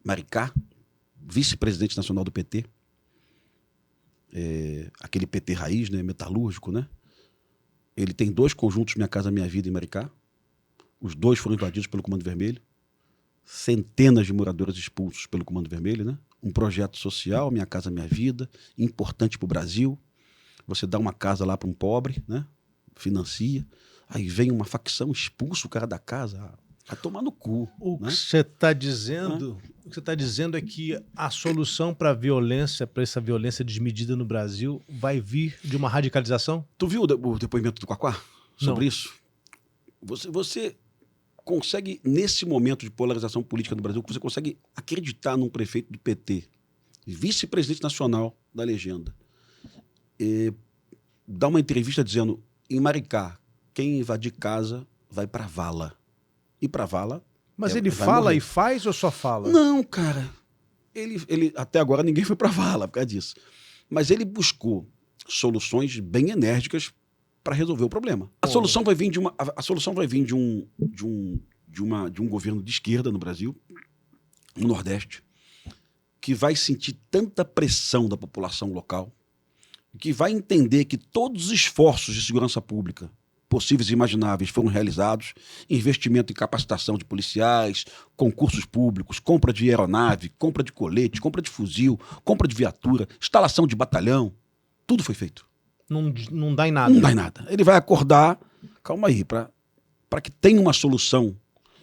Maricá, vice-presidente nacional do PT. Aquele PT raiz, né, metalúrgico, né? Ele tem 2 conjuntos Minha Casa Minha Vida em Maricá. Os 2 foram invadidos pelo Comando Vermelho. Centenas de moradores expulsos pelo Comando Vermelho, né? Um projeto social, Minha Casa Minha Vida, importante para o Brasil. Você dá uma casa lá para um pobre, né? Financia. Aí vem uma facção, expulsa o cara da casa. Vai tomar no cu. O né? que você está dizendo, o que você está dizendo é que a solução para a violência, para essa violência desmedida no Brasil, vai vir de uma radicalização? Tu viu o depoimento do Quaquá sobre Não. isso? Você consegue, nesse momento de polarização política no Brasil, você consegue acreditar num prefeito do PT, vice-presidente nacional da legenda, dar uma entrevista dizendo: em Maricá, quem invadir casa vai pra vala. E pra vala... Mas ele vai fala morrer. e faz ou só fala? Não, cara. Ele até agora ninguém foi pra vala por causa disso. Mas ele buscou soluções bem enérgicas para resolver o problema. A solução vai vir de um governo de esquerda no Brasil, no Nordeste, que vai sentir tanta pressão da população local, que vai entender que todos os esforços de segurança pública possíveis e imagináveis foram realizados: investimento em capacitação de policiais, concursos públicos, compra de aeronave, compra de colete, compra de fuzil, compra de viatura, instalação de batalhão, tudo foi feito. Não dá em nada. Não dá em nada. Ele vai acordar: calma aí, para que tenha uma solução,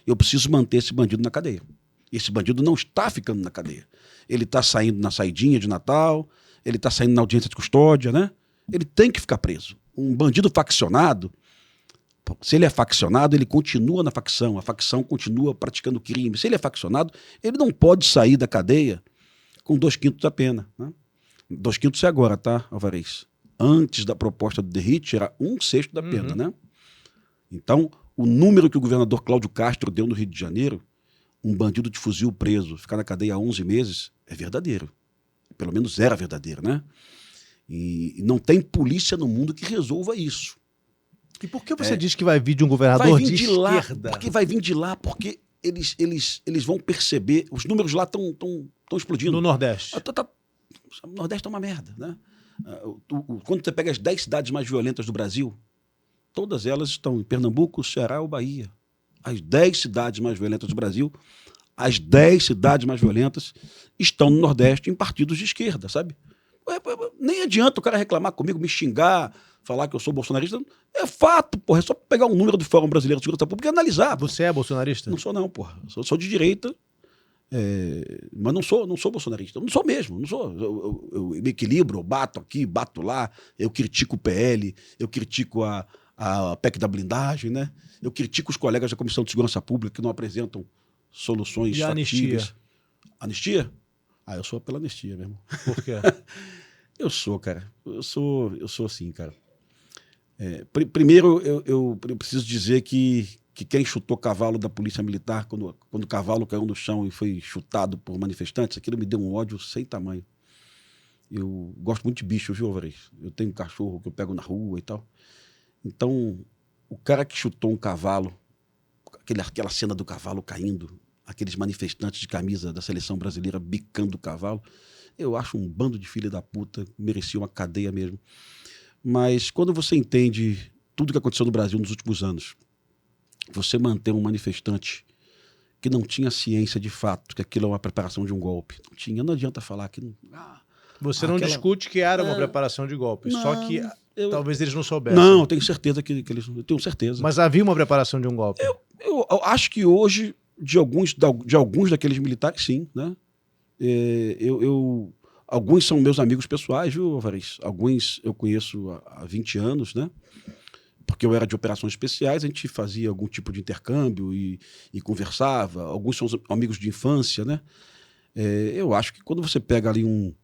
eu preciso manter esse bandido na cadeia. Esse bandido não está ficando na cadeia. Ele está saindo na saidinha de Natal, ele está saindo na audiência de custódia, né? Ele tem que ficar preso. Um bandido faccionado, se ele é faccionado, ele continua na facção, a facção continua praticando crime. Se ele é faccionado, ele não pode sair da cadeia com 2/5 da pena. Né? 2/5 é agora, tá, Alvarez? Antes da proposta do Derrite, era 1/6 da pena, né? Então, o número que o governador Cláudio Castro deu no Rio de Janeiro, um bandido de fuzil preso, ficar na cadeia há 11 meses, é verdadeiro. Pelo menos era verdadeiro, né? E não tem polícia no mundo que resolva isso. E por que você diz que vai vir de um governador de esquerda? Porque vai vir de lá, porque eles vão perceber, os números lá estão explodindo. No Nordeste. O Nordeste é uma merda, né? Quando você pega as 10 cidades mais violentas do Brasil, todas elas estão em Pernambuco, Ceará ou Bahia. as 10 cidades mais violentas do Brasil, as 10 cidades mais violentas estão no Nordeste em partidos de esquerda, sabe? Nem adianta o cara reclamar comigo, me xingar, falar que eu sou bolsonarista. É fato, porra. É só pegar um número do Fórum Brasileiro de Segurança Pública e analisar. Você é bolsonarista? Não sou não, porra. Sou de direita, mas não sou bolsonarista. Não sou mesmo. Não sou. Eu me equilibro, eu bato aqui, bato lá, eu critico o PL, eu critico a PEC da blindagem, né? Eu critico os colegas da Comissão de Segurança Pública que não apresentam soluções factíveis. Anistia? Eu sou pela anistia mesmo. Por quê? Eu sou, cara. Eu sou assim, cara. Primeiro, eu preciso dizer que quem chutou cavalo da Polícia Militar, quando o cavalo caiu no chão e foi chutado por manifestantes, aquilo me deu um ódio sem tamanho. Eu gosto muito de bicho, viu, Alvarez? Eu tenho um cachorro que eu pego na rua e tal. Então, o cara que chutou um cavalo, aquela cena do cavalo caindo, aqueles manifestantes de camisa da seleção brasileira bicando o cavalo, eu acho um bando de filha da puta, merecia uma cadeia mesmo. Mas quando você entende tudo que aconteceu no Brasil nos últimos anos, você manter um manifestante que não tinha ciência de fato que aquilo é uma preparação de um golpe. Não adianta falar que... Você não discute que era uma preparação de golpe, não, só que talvez eles não soubessem. Não, eu tenho certeza que eles... Eu tenho certeza. Mas havia uma preparação de um golpe? Eu acho que hoje, de alguns daqueles militares, sim, né? Alguns são meus amigos pessoais, viu, Alvarez? Alguns eu conheço há 20 anos, né? Porque eu era de operações especiais, a gente fazia algum tipo de intercâmbio e conversava. Alguns são amigos de infância, né? Eu acho que quando você pega ali um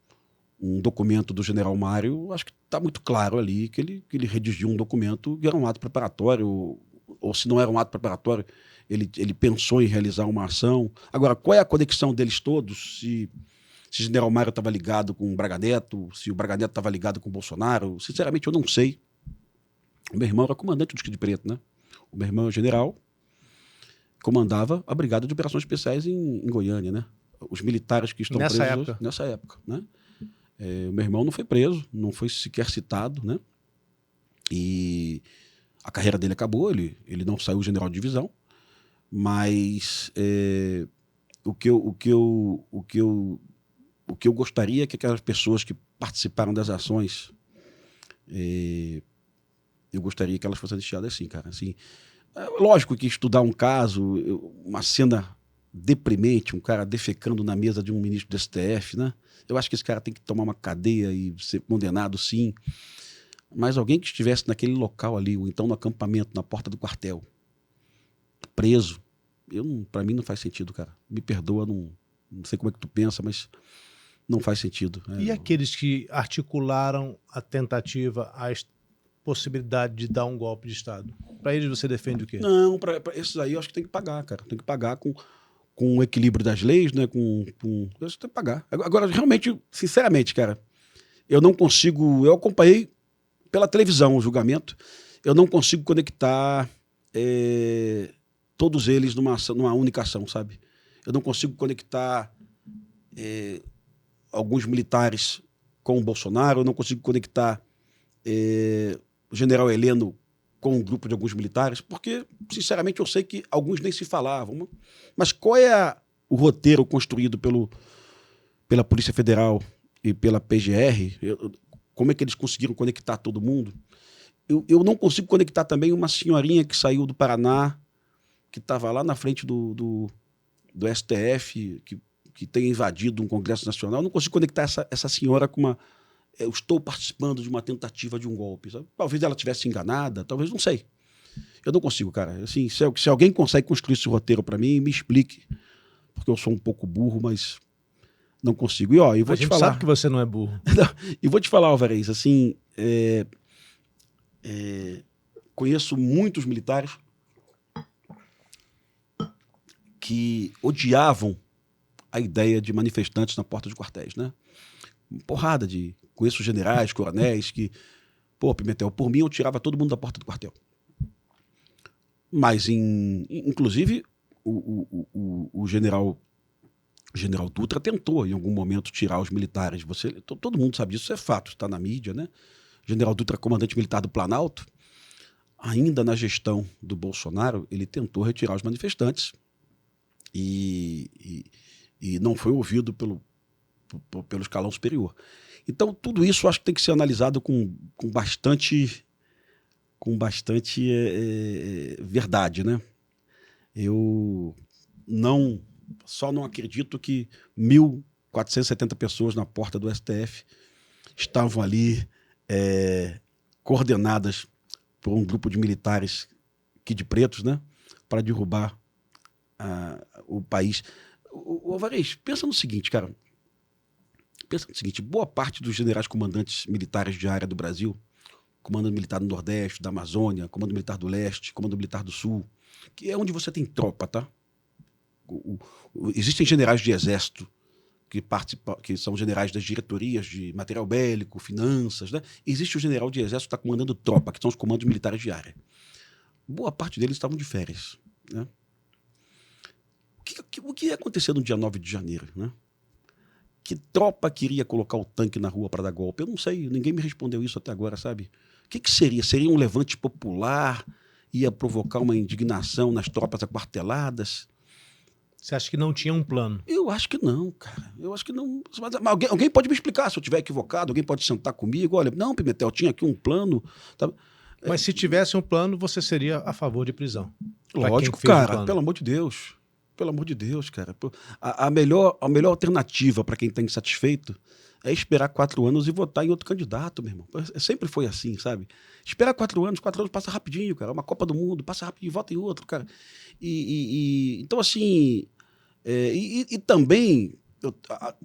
documento do general Mário, acho que está muito claro ali que ele redigiu um documento que era um ato preparatório, ou se não era um ato preparatório, ele pensou em realizar uma ação. Agora, qual é a conexão deles todos? Se o general Mário estava ligado com o Braga Neto, se o Braga Neto estava ligado com o Bolsonaro, sinceramente eu não sei. O meu irmão era comandante do Disque de Preto, né? O meu irmão é general, comandava a Brigada de Operações Especiais em Goiânia, né? Os militares que estão presos nessa época, né? O meu irmão não foi preso, não foi sequer citado, né? E a carreira dele acabou, ele não saiu general de divisão, mas o que eu gostaria é que aquelas pessoas que participaram das ações, eu gostaria que elas fossem anistiadas assim, cara. Assim, lógico que estudar um caso, uma cena deprimente, um cara defecando na mesa de um ministro do STF, né? Eu acho que esse cara tem que tomar uma cadeia e ser condenado, sim. Mas alguém que estivesse naquele local ali, ou então no acampamento, na porta do quartel, preso, para mim não faz sentido, cara. Me perdoa, não sei como é que tu pensa, mas não faz sentido. E aqueles que articularam a tentativa, a possibilidade de dar um golpe de Estado? Para eles você defende o quê? Não, para esses aí eu acho que tem que pagar, cara. Tem que pagar com o equilíbrio das leis, né? Eu acho que tem que pagar. Agora, realmente, sinceramente, cara, eu não consigo... Eu acompanhei pela televisão o julgamento, eu não consigo conectar todos eles numa única ação, sabe? Eu não consigo conectar alguns militares com o Bolsonaro, eu não consigo conectar o general Heleno com um grupo de alguns militares, porque, sinceramente, eu sei que alguns nem se falavam. Mas qual é o roteiro construído pela Polícia Federal e pela PGR? Como é que eles conseguiram conectar todo mundo? Eu não consigo conectar também uma senhorinha que saiu do Paraná, que estava lá na frente do STF, que tem invadido um Congresso Nacional. Eu não consigo conectar essa senhora com uma... Eu estou participando de uma tentativa de um golpe. Sabe? Talvez ela estivesse enganada, talvez, não sei. Eu não consigo, cara. Assim, se alguém consegue construir esse roteiro para mim, me explique. Porque eu sou um pouco burro, mas não consigo. E ó, eu vou te falar... A gente sabe que você não é burro. E vou te falar, Alvarez, assim... conheço muitos militares que odiavam a ideia de manifestantes na porta de quartéis, né? Porrada de... Conheço generais, coronéis que... Pô, Pimentel, por mim eu tirava todo mundo da porta do quartel. Mas, inclusive, o general Dutra tentou, em algum momento, tirar os militares. Todo mundo sabe disso, isso é fato, está na mídia, né? General Dutra, comandante militar do Planalto, ainda na gestão do Bolsonaro, ele tentou retirar os manifestantes e não foi ouvido pelo escalão superior. Então, tudo isso eu acho que tem que ser analisado com bastante verdade, né? Eu só não acredito que 1.470 pessoas na porta do STF estavam ali coordenadas por um grupo de militares de pretos, né, para derrubar o país. O Alvarez, pensa no seguinte, cara. Pensa no seguinte, boa parte dos generais comandantes militares de área do Brasil, comando militar do Nordeste, da Amazônia, comando militar do Leste, comando militar do Sul, que é onde você tem tropa, tá? Existem generais de exército que são generais das diretorias de material bélico, finanças, né? Existe o general de exército que está comandando tropa, que são os comandos militares de área. Boa parte deles estavam de férias, né? O que ia acontecer no dia 9 de janeiro, né? Que tropa queria colocar o tanque na rua para dar golpe? Eu não sei, ninguém me respondeu isso até agora, sabe? O que seria? Seria um levante popular? Ia provocar uma indignação nas tropas aquarteladas? Você acha que não tinha um plano? Eu acho que não, cara. Eu acho que não. Mas alguém pode me explicar se eu estiver equivocado, alguém pode sentar comigo. Olha, não, Pimentel, tinha aqui um plano. Tá? Mas se tivesse um plano, você seria a favor de prisão? Lógico, cara, pelo amor de Deus. Pelo amor de Deus, cara. A melhor alternativa para quem está insatisfeito é esperar 4 anos e votar em outro candidato, meu irmão. Sempre foi assim, sabe? Esperar 4 anos passa rapidinho, cara. Uma Copa do Mundo, passa rapidinho, vota em outro, cara. Então, assim... E também,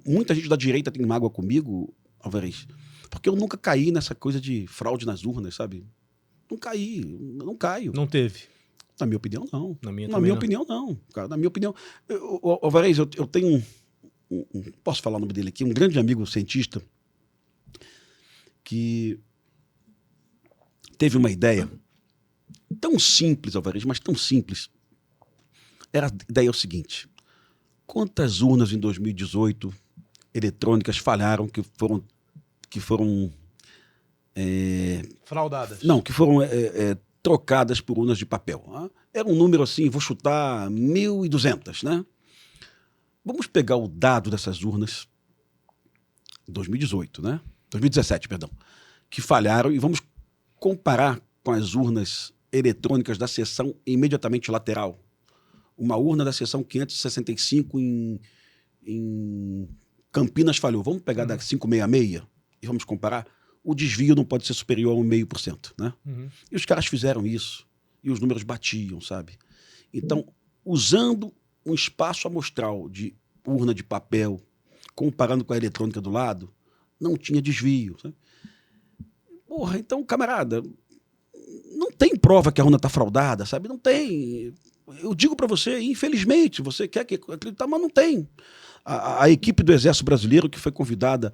muita gente da direita tem mágoa comigo, Alvarez, porque eu nunca caí nessa coisa de fraude nas urnas, sabe? Não caio. Não teve? Na minha opinião, não. Na minha opinião, não. Cara, na minha opinião... Alvarez, eu tenho posso falar o nome dele aqui? Um grande amigo cientista que teve uma ideia tão simples, Alvarez, mas tão simples. A ideia é o seguinte: quantas urnas em 2018 eletrônicas falharam que foram fraudadas? Não, que foram trocadas por urnas de papel. Era um número assim, vou chutar 1.200, né? Vamos pegar o dado dessas urnas 2018, né? 2017, perdão, que falharam, e vamos comparar com as urnas eletrônicas da seção imediatamente lateral. Uma urna da seção 565 em Campinas falhou. Vamos pegar da 566 e vamos comparar. O desvio não pode ser superior a 1,5%, né? E os caras fizeram isso. E os números batiam, sabe? Então, usando um espaço amostral de urna de papel, comparando com a eletrônica do lado, não tinha desvio, sabe? Porra, então, camarada, não tem prova que a urna está fraudada, sabe? Não tem. Eu digo para você, infelizmente, você quer acreditar, mas não tem. A equipe do Exército Brasileiro, que foi convidada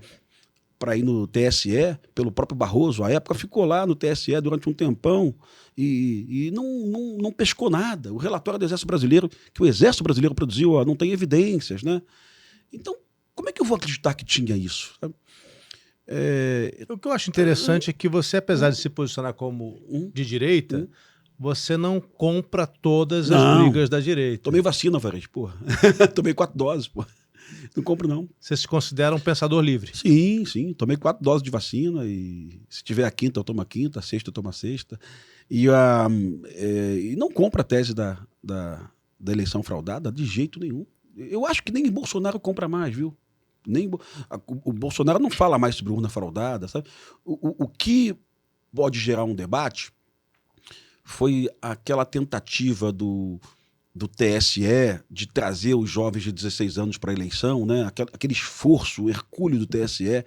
para ir no TSE, pelo próprio Barroso, à época ficou lá no TSE durante um tempão e não pescou nada. O relatório do Exército Brasileiro, que o Exército Brasileiro produziu, não tem evidências, né? Então, como é que eu vou acreditar que tinha isso? O que eu acho interessante é que você, apesar de se posicionar como de direita, você não compra todas as brigas da direita. Tomei vacina, Alvarez, porra. Tomei 4 doses, porra. Não compro, não. Você se considera um pensador livre? Sim. Tomei 4 doses de vacina e se tiver a quinta, eu tomo a quinta, a sexta, eu tomo a sexta. E não compro a tese da eleição fraudada de jeito nenhum. Eu acho que nem Bolsonaro compra mais, viu? O Bolsonaro não fala mais sobre urna fraudada, sabe? O que pode gerar um debate foi aquela tentativa do TSE de trazer os jovens de 16 anos para a eleição, né? Aquele esforço hercúleo do TSE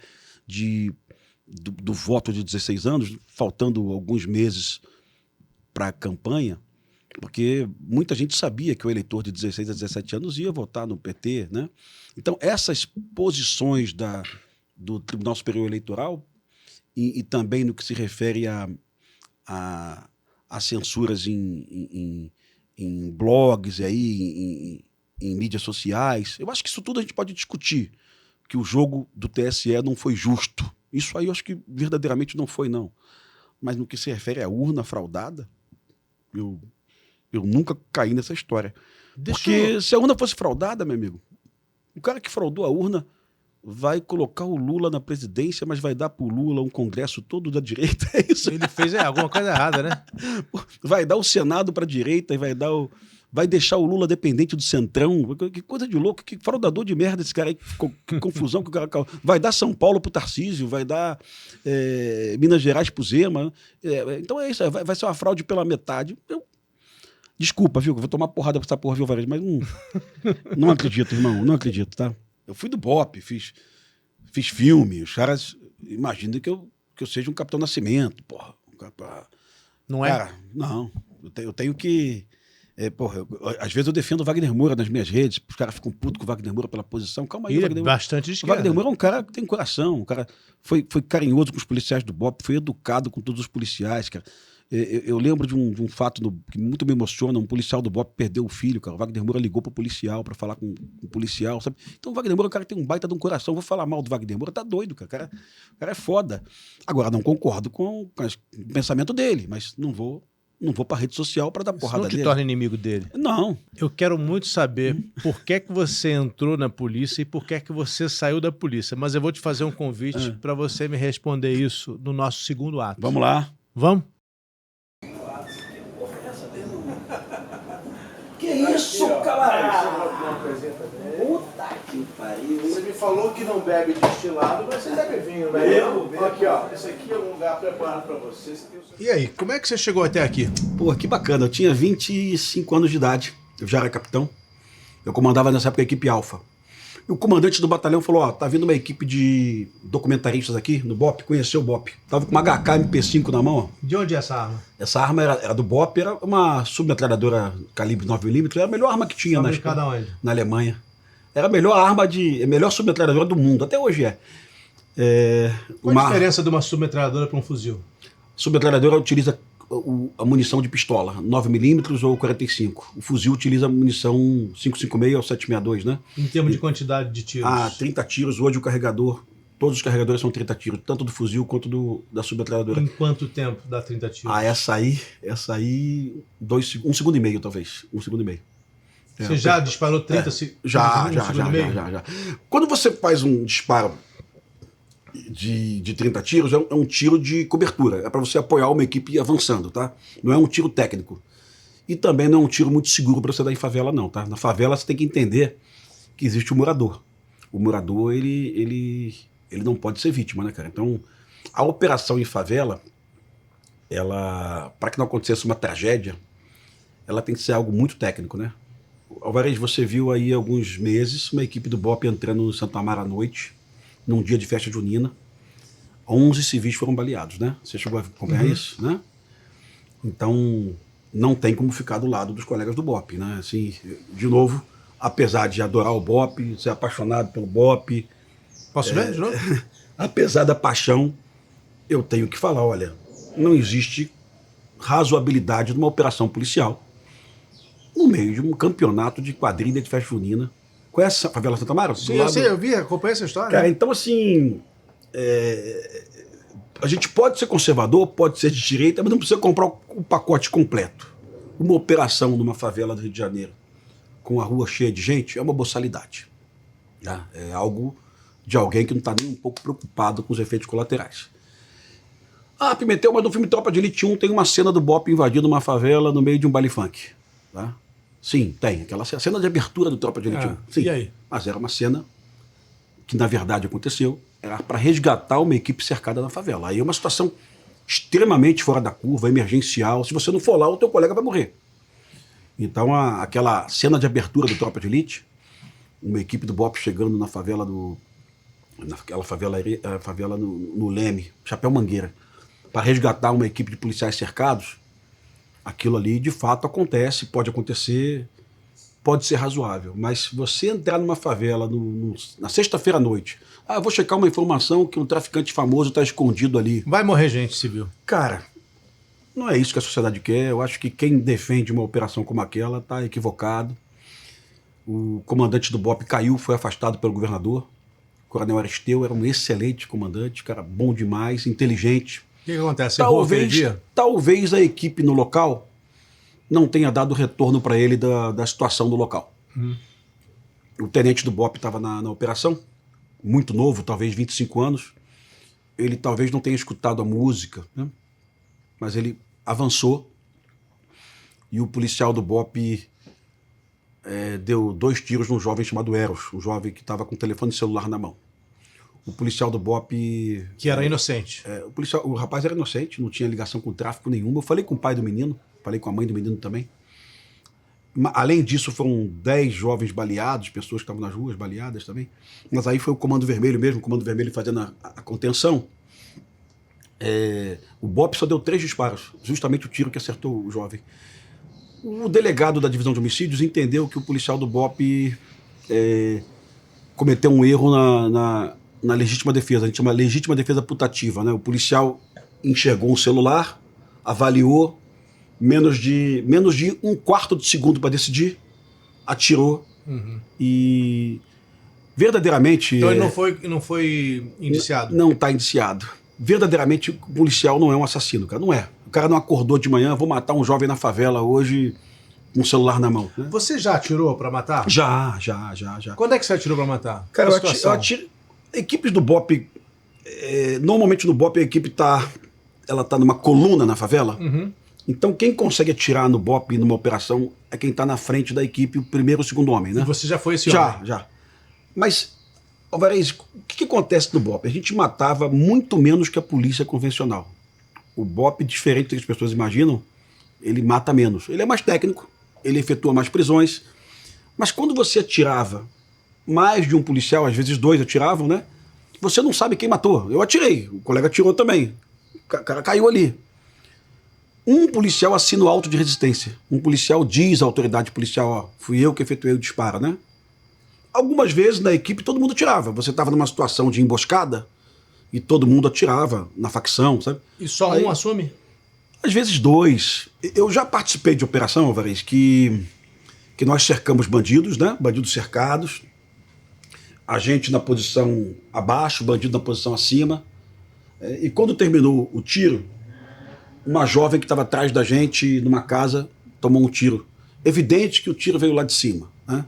do voto de 16 anos, faltando alguns meses para a campanha, porque muita gente sabia que o eleitor de 16 a 17 anos ia votar no PT, né? Então, essas posições do Tribunal Superior Eleitoral e também no que se refere a censuras em blogs, aí, em mídias sociais, eu acho que isso tudo a gente pode discutir, que o jogo do TSE não foi justo. Isso aí eu acho que verdadeiramente não foi, não. Mas no que se refere à urna fraudada, Eu nunca caí nessa história. Porque se a urna fosse fraudada, meu amigo, o cara que fraudou a urna vai colocar o Lula na presidência, mas vai dar pro Lula um congresso todo da direita, é isso? Ele fez alguma coisa errada, né? Vai dar o Senado pra direita e vai deixar o Lula dependente do Centrão. Que coisa de louco, que fraudador de merda esse cara aí, que confusão que o cara... Vai dar São Paulo pro Tarcísio, vai dar Minas Gerais pro Zema. Então é isso, vai ser uma fraude pela metade. Desculpa, viu? Vou tomar porrada com essa porra, viu, Varejo? Mas não acredito, irmão, não acredito, tá? Eu fui do BOPE, fiz filme, os caras imaginam que eu seja um Capitão Nascimento, porra. Não é? Cara, não. Eu tenho que... às vezes eu defendo o Wagner Moura nas minhas redes, os caras ficam putos com o Wagner Moura pela posição. Calma aí, Wagner Moura. Bastante esquerda. O Wagner Moura é um cara que tem coração, um cara foi carinhoso com os policiais do BOPE, foi educado com todos os policiais, cara. Eu lembro de um fato que muito me emociona. Um policial do BOPE perdeu o filho, cara. O Wagner Moura ligou pro policial para falar com o policial, sabe? Então o Wagner Moura é um cara que tem um baita de um coração. Vou falar mal do Wagner Moura, tá doido, cara. O cara é foda. Agora, não concordo com o pensamento dele, mas não vou pra rede social para dar porrada dele. Isso não te torna inimigo dele? Não. Eu quero muito saber por que você entrou na polícia e por que você saiu da polícia. Mas eu vou te fazer um convite para você me responder isso no nosso segundo ato. Vamos lá. Vamos? Que isso, camarada? Puta que pariu. Você me falou que não bebe destilado, mas você bebe vinho, né? Aqui, ó. Esse aqui é um lugar preparado pra você. E aí, como é que você chegou até aqui? Pô, que bacana. Eu tinha 25 anos de idade. Eu já era capitão. Eu comandava nessa época a equipe Alfa. E o comandante do batalhão falou, ó, tá vindo uma equipe de documentaristas aqui no BOPE, conheceu o BOPE. Tava com uma HK MP5 na mão, ó. De onde é essa arma? Essa arma era do BOPE, era uma submetralhadora calibre 9mm, era a melhor arma que tinha na Alemanha. Era a melhor submetralhadora do mundo, até hoje é. Qual a diferença de uma submetralhadora para um fuzil? Submetralhadora utiliza a munição de pistola, 9mm ou 45. O fuzil utiliza a munição 5.56 ou 7.62, né? Em termos de quantidade de tiros? 30 tiros. Hoje o carregador, todos os carregadores são 30 tiros, tanto do fuzil quanto da submetralhadora. Em quanto tempo dá 30 tiros? Essa aí 1 segundo e meio, talvez. 1 segundo e meio. Você já disparou 30 segundos? Já. Quando você faz um disparo de 30 tiros, é um tiro de cobertura. É para você apoiar uma equipe avançando, tá? Não é um tiro técnico. E também não é um tiro muito seguro para você dar em favela, não, tá? Na favela você tem que entender que existe o morador. O morador, ele não pode ser vítima, né, cara? Então, a operação em favela, para que não acontecesse uma tragédia, ela tem que ser algo muito técnico, né? Alvarez, você viu aí há alguns meses uma equipe do BOPE entrando no Santo Amaro à noite, num dia de festa junina. 11 civis foram baleados, né? Você chegou a acompanhar isso, né? Então, não tem como ficar do lado dos colegas do BOPE, né? Assim, de novo, apesar de adorar o BOPE, ser apaixonado pelo BOPE... Posso ver de novo? Apesar da paixão, eu tenho que falar, olha, não existe razoabilidade numa operação policial no meio de um campeonato de quadrilha de festa junina. Conhece a favela Santo Amaro? Sim, eu vi, acompanhei essa história. Cara, então assim, a gente pode ser conservador, pode ser de direita, mas não precisa comprar o pacote completo. Uma operação numa favela do Rio de Janeiro, com a rua cheia de gente, é uma boçalidade. Tá? É algo de alguém que não está nem um pouco preocupado com os efeitos colaterais. Pimentel, mas no filme Tropa de Elite 1 tem uma cena do BOPE invadindo uma favela no meio de um baile funk. Tá? Sim, tem. Aquela cena de abertura do Tropa de Elite 1. Sim. E aí? Mas era uma cena que, na verdade, aconteceu. Era para resgatar uma equipe cercada na favela. Aí é uma situação extremamente fora da curva, emergencial. Se você não for lá, o teu colega vai morrer. Então, aquela cena de abertura do Tropa de Elite, uma equipe do BOPE chegando na favela naquela favela no Leme, Chapéu Mangueira, para resgatar uma equipe de policiais cercados, aquilo ali de fato acontece, pode acontecer, pode ser razoável. Mas se você entrar numa favela na sexta-feira à noite, vou checar uma informação que um traficante famoso está escondido ali. Vai morrer gente civil. Cara, não é isso que a sociedade quer. Eu acho que quem defende uma operação como aquela está equivocado. O comandante do BOPE caiu, foi afastado pelo governador. O coronel Aristeu era um excelente comandante, cara bom demais, inteligente. O que acontece? Talvez a equipe no local não tenha dado retorno para ele da situação do local. O tenente do BOPE estava na operação, muito novo, talvez 25 anos. Ele talvez não tenha escutado a música, né? Mas ele avançou e o policial do BOPE deu 2 tiros num jovem chamado Eros, um jovem que estava com o telefone celular na mão. O policial do BOPE... Que era inocente. O rapaz era inocente, não tinha ligação com tráfico nenhuma. Eu falei com o pai do menino, falei com a mãe do menino também. Além disso, foram 10 jovens baleados, pessoas que estavam nas ruas baleadas também. Mas aí foi o Comando Vermelho mesmo, o Comando Vermelho fazendo a contenção. O BOPE só deu 3 disparos, justamente o tiro que acertou o jovem. O delegado da divisão de homicídios entendeu que o policial do BOPE cometeu um erro na legítima defesa. A gente chama legítima defesa putativa, né? O policial enxergou um celular, avaliou, menos de 1/4 de segundo para decidir, atirou e verdadeiramente... Então ele não foi indiciado? Não está indiciado. Verdadeiramente o policial não é um assassino, cara, não é. O cara não acordou de manhã, vou matar um jovem na favela hoje com um celular na mão. Né? Você já atirou para matar? Já. Quando é que você atirou para matar? Cara, eu atiro... Equipes do BOPE, normalmente no BOPE a equipe tá numa coluna na favela. Então quem consegue atirar no BOPE numa operação é quem está na frente da equipe, o primeiro ou o segundo homem, né? E você já foi esse homem? Já. Mas, Alvarez, o que acontece no BOPE? A gente matava muito menos que a polícia convencional. O BOPE, diferente do que as pessoas imaginam, ele mata menos. Ele é mais técnico, ele efetua mais prisões. Mas quando você atirava mais de um policial, às vezes 2 atiravam, né? Você não sabe quem matou. Eu atirei, o colega atirou também. O cara caiu ali. Um policial assina o auto de resistência. Um policial diz à autoridade policial, ó, fui eu que efetuei o disparo, né? Algumas vezes na equipe todo mundo atirava. Você estava numa situação de emboscada e todo mundo atirava na facção, sabe? E só um assume? Às vezes 2. Eu já participei de operação, Alvarez, que nós cercamos bandidos, né? Bandidos cercados. A gente na posição abaixo, bandido na posição acima. E quando terminou o tiro, uma jovem que estava atrás da gente numa casa tomou um tiro. Evidente que o tiro veio lá de cima, né?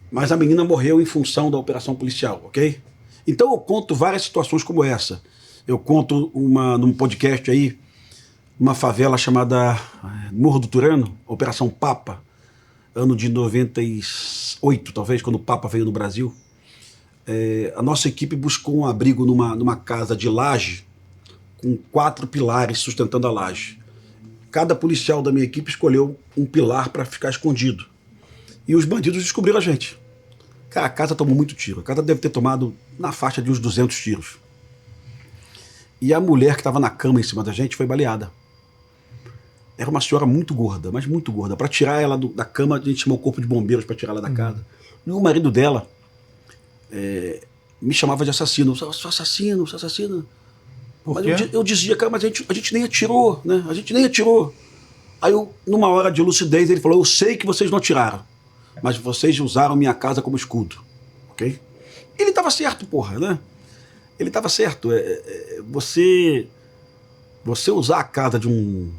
Mas a menina morreu em função da operação policial, ok? Então eu conto várias situações como essa. Eu conto num podcast aí, uma favela chamada Morro do Turano, Operação Papa, ano de 98, talvez, quando o Papa veio no Brasil. A nossa equipe buscou um abrigo numa casa de laje, com 4 pilares sustentando a laje. Cada policial da minha equipe escolheu um pilar para ficar escondido. E os bandidos descobriram a gente. Cara, a casa tomou muito tiro. A casa deve ter tomado na faixa de uns 200 tiros. E a mulher que estava na cama em cima da gente foi baleada. Era uma senhora muito gorda, mas muito gorda. Para tirar ela da cama, a gente chamou o corpo de bombeiros para tirar ela da casa. E o marido dela me chamava de assassino. Seu assassino, seu assassino. Mas eu dizia, cara, mas a gente nem atirou, né? A gente nem atirou. Aí, numa hora de lucidez, ele falou, eu sei que vocês não atiraram, mas vocês usaram minha casa como escudo, ok? Ele estava certo, porra, né? Ele estava certo. Você usar a casa de um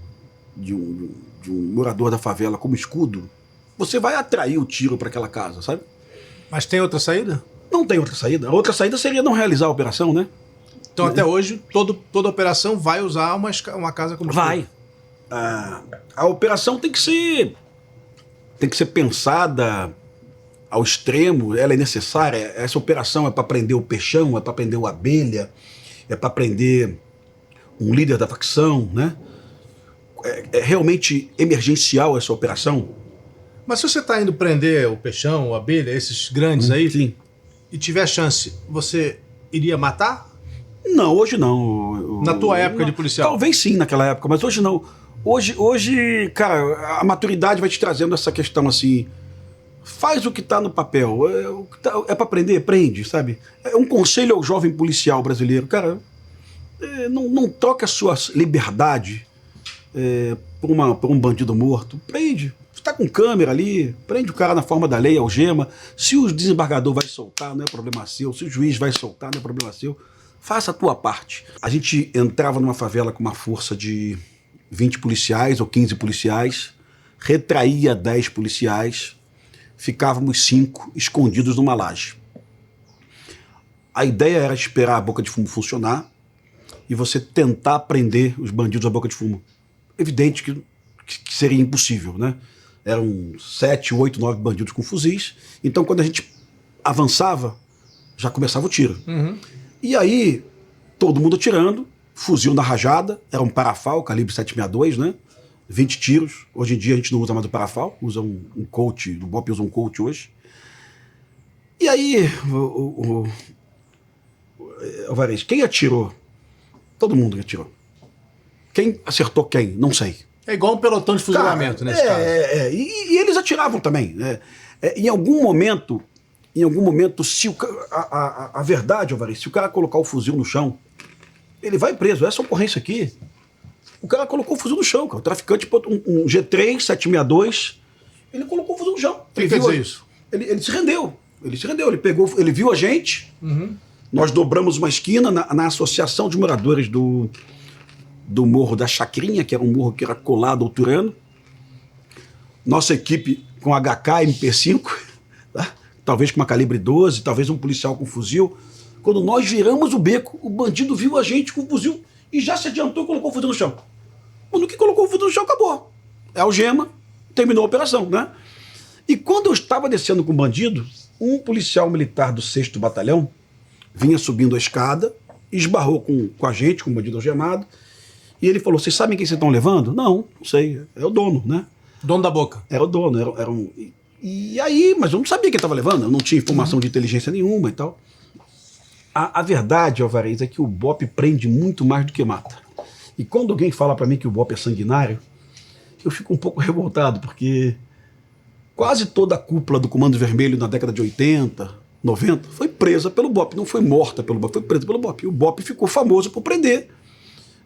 morador da favela como escudo, você vai atrair o tiro para aquela casa, sabe? Mas tem outra saída? Não tem outra saída. A outra saída seria não realizar a operação, né? Então, até hoje, toda operação vai usar uma casa como escudo? Vai. A operação tem que ser pensada ao extremo, ela é necessária. Essa operação é para prender o peixão, é para prender o abelha, é para prender um líder da facção, né? É realmente emergencial essa operação. Mas se você está indo prender o peixão, o abelha, esses grandes aí, sim, e tiver chance, você iria matar? Não, hoje não. Na tua época de policial? Talvez sim, naquela época, mas hoje não. Hoje, cara, a maturidade vai te trazendo essa questão assim, faz o que tá no papel, é pra prender, prende, sabe? É um conselho ao jovem policial brasileiro, cara, não troca a sua liberdade por um bandido morto, prende. Você tá com câmera ali, prende o cara na forma da lei, algema. Se o desembargador vai soltar, não é problema seu. Se o juiz vai soltar, não é problema seu. Faça a tua parte. A gente entrava numa favela com uma força de 20 policiais ou 15 policiais. retraía 10 policiais, ficávamos 5 escondidos numa laje. A ideia era esperar a boca de fumo funcionar e você tentar prender os bandidos à boca de fumo. Evidente que seria impossível, né? Eram 7, 8, 9 bandidos com fuzis. Então, quando a gente avançava, já começava o tiro. E aí, todo mundo atirando, fuzil na rajada, era um parafal, calibre 7.62, né? 20 tiros. Hoje em dia a gente não usa mais o parafal, usa um Colt, o BOP usa um Colt hoje. E aí, Alvarez, quem atirou? Todo mundo atirou. Quem acertou quem? Não sei. É igual um pelotão de fuzilamento nesse caso. E eles atiravam também. Em algum momento, se a verdade, Alvarez, se o cara colocar o fuzil no chão, ele vai preso. Essa ocorrência aqui, o cara colocou o fuzil no chão, cara. O traficante botou um G3, 762, ele colocou o fuzil no chão. Quem quer dizer isso? Ele se rendeu. Ele viu a gente, nós dobramos uma esquina na associação de moradores do Morro da Chacrinha, que era um morro que era colado ao Turano. Nossa equipe com HK, MP5, tá? Talvez com uma calibre 12, talvez um policial com fuzil. Quando nós viramos o beco, o bandido viu a gente com o fuzil e já se adiantou e colocou o fuzil no chão. Quando que colocou o fuzil no chão, acabou. É algema, terminou a operação, né? E quando eu estava descendo com o bandido, um policial militar do 6º Batalhão vinha subindo a escada, esbarrou com a gente, com o bandido algemado, e ele falou: vocês sabem quem vocês estão levando? Não sei, é o dono, né? Dono da boca. Era o dono, era um... E aí, mas eu não sabia quem estava levando, eu não tinha informação de inteligência nenhuma e tal. A verdade, Alvarez, é que o BOP prende muito mais do que mata. E quando alguém fala para mim que o BOP é sanguinário, eu fico um pouco revoltado, porque quase toda a cúpula do Comando Vermelho na década de 80, 90, foi presa pelo BOP, não foi morta pelo BOP, foi presa pelo BOP. E o BOP ficou famoso por prender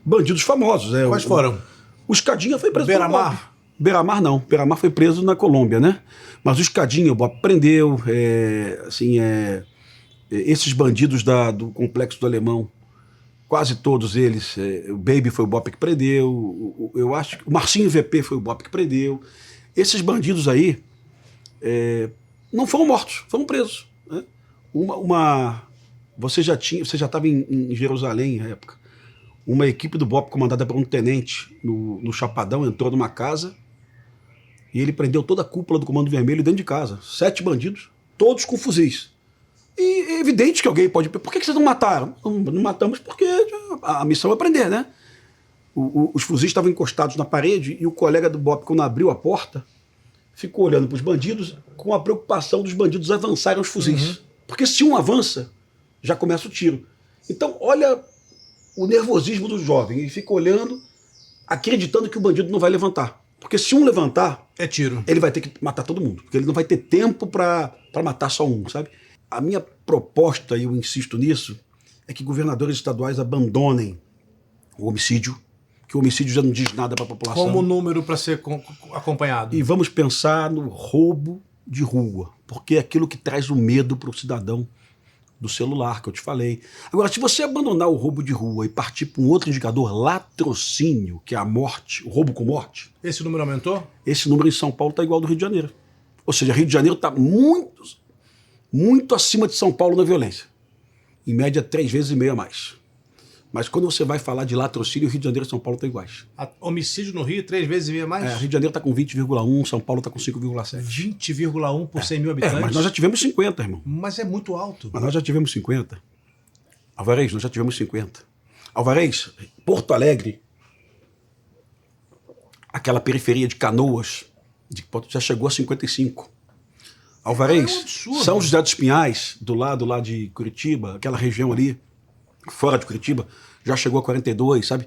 bandidos famosos. Quais foram? O Escadinha foi preso Beira-Mar? pelo BOP. Beira-Mar não. Beira-Mar foi preso na Colômbia, né? Mas o Escadinha, o BOP prendeu, esses bandidos do Complexo do Alemão, quase todos eles, o Baby foi o BOP que prendeu, eu acho que o Marcinho VP foi o BOP que prendeu. Esses bandidos aí não foram mortos, foram presos, né? Você já estava em Jerusalém na época. Uma equipe do BOP comandada por um tenente no Chapadão entrou numa casa e ele prendeu toda a cúpula do Comando Vermelho dentro de casa. 7 bandidos, todos com fuzis. E é evidente que alguém pode... Por que vocês não mataram? Não matamos porque a missão é prender, né? Os fuzis estavam encostados na parede e o colega do BOP, quando abriu a porta, ficou olhando para os bandidos com a preocupação dos bandidos avançarem os fuzis. Porque se um avança, já começa o tiro. Então, olha o nervosismo do jovem. Ele fica olhando, acreditando que o bandido não vai levantar. Porque se um levantar... É tiro. Ele vai ter que matar todo mundo. Porque ele não vai ter tempo para matar só um, sabe? A minha proposta, e eu insisto nisso, é que governadores estaduais abandonem o homicídio, que o homicídio já não diz nada para a população. Como número para ser acompanhado. E vamos pensar no roubo de rua, porque é aquilo que traz o medo para o cidadão do celular, que eu te falei. Agora, se você abandonar o roubo de rua e partir para um outro indicador, latrocínio, que é a morte, o roubo com morte... Esse número aumentou? Esse número em São Paulo está igual ao do Rio de Janeiro. Ou seja, Rio de Janeiro está muito acima de São Paulo na violência. Em média, 3,5 vezes a mais. Mas quando você vai falar de latrocínio, Rio de Janeiro e São Paulo estão iguais. Homicídio no Rio, 3,5 vezes a mais? Rio de Janeiro está com 20,1, São Paulo está com 5,7. 20,1 por 100 mil habitantes? Mas nós já tivemos 50, irmão. Mas é muito alto. Mas nós já tivemos 50. Alvarez, nós já tivemos 50. Alvarez, Porto Alegre, aquela periferia de Canoas, já chegou a 55. Alvarez, São José dos Pinhais, do lado lá de Curitiba, aquela região ali, fora de Curitiba, já chegou a 42, sabe?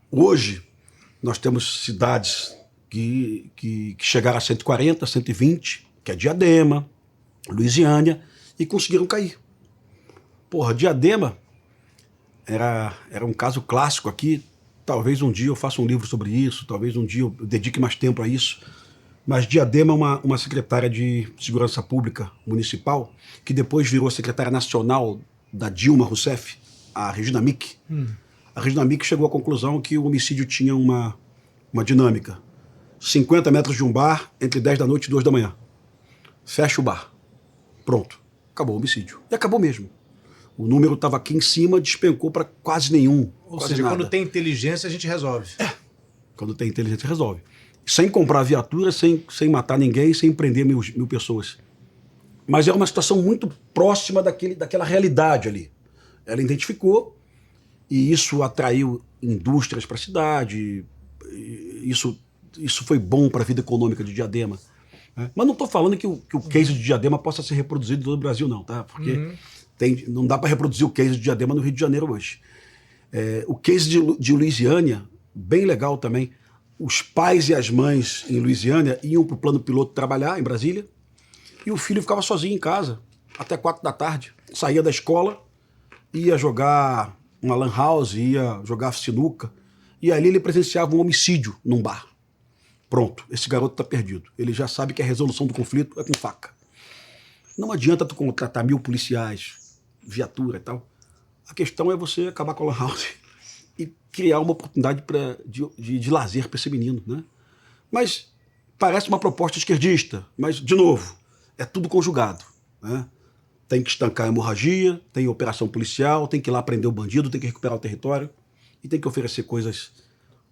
Hoje, nós temos cidades que chegaram a 140, 120, que é Diadema, Luisiânia, e conseguiram cair. Porra, Diadema era um caso clássico aqui. Talvez um dia eu faça um livro sobre isso, talvez um dia eu dedique mais tempo a isso. Mas Diadema é uma secretária de Segurança Pública Municipal, que depois virou secretária nacional da Dilma Rousseff, a Regina Mick. A Regina Mick chegou à conclusão que o homicídio tinha uma dinâmica. 50 metros de um bar, entre 10 da noite e 2 da manhã. Fecha o bar. Pronto. Acabou o homicídio. E acabou mesmo. O número estava aqui em cima, despencou para quase nenhum. Ou quase seja, nada. quando tem inteligência, a gente resolve. Quando tem inteligência, resolve. Sem comprar viatura, sem matar ninguém, sem prender mil pessoas. Mas era uma situação muito próxima daquela realidade ali. Ela identificou e isso atraiu indústrias para a cidade. Isso foi bom para a vida econômica de Diadema. Né? Mas não estou falando que o case de Diadema possa ser reproduzido em todo o Brasil, não, tá? Porque não dá para reproduzir o case de Diadema no Rio de Janeiro hoje. O case de Luisiânia, bem legal também. Os pais e as mães em Luisiânia iam para o plano piloto trabalhar em Brasília e o filho ficava sozinho em casa até 4 da tarde. Saía da escola, ia jogar uma lan house, ia jogar sinuca e ali ele presenciava um homicídio num bar. Pronto, esse garoto está perdido. Ele já sabe que a resolução do conflito é com faca. Não adianta tu contratar 1000 policiais, viatura e tal. A questão é você acabar com a lan house e criar uma oportunidade de lazer para esse menino, né? Mas parece uma proposta esquerdista, mas, de novo, é tudo conjugado, né? Tem que estancar a hemorragia, tem operação policial, tem que ir lá prender o bandido, tem que recuperar o território e tem que oferecer coisas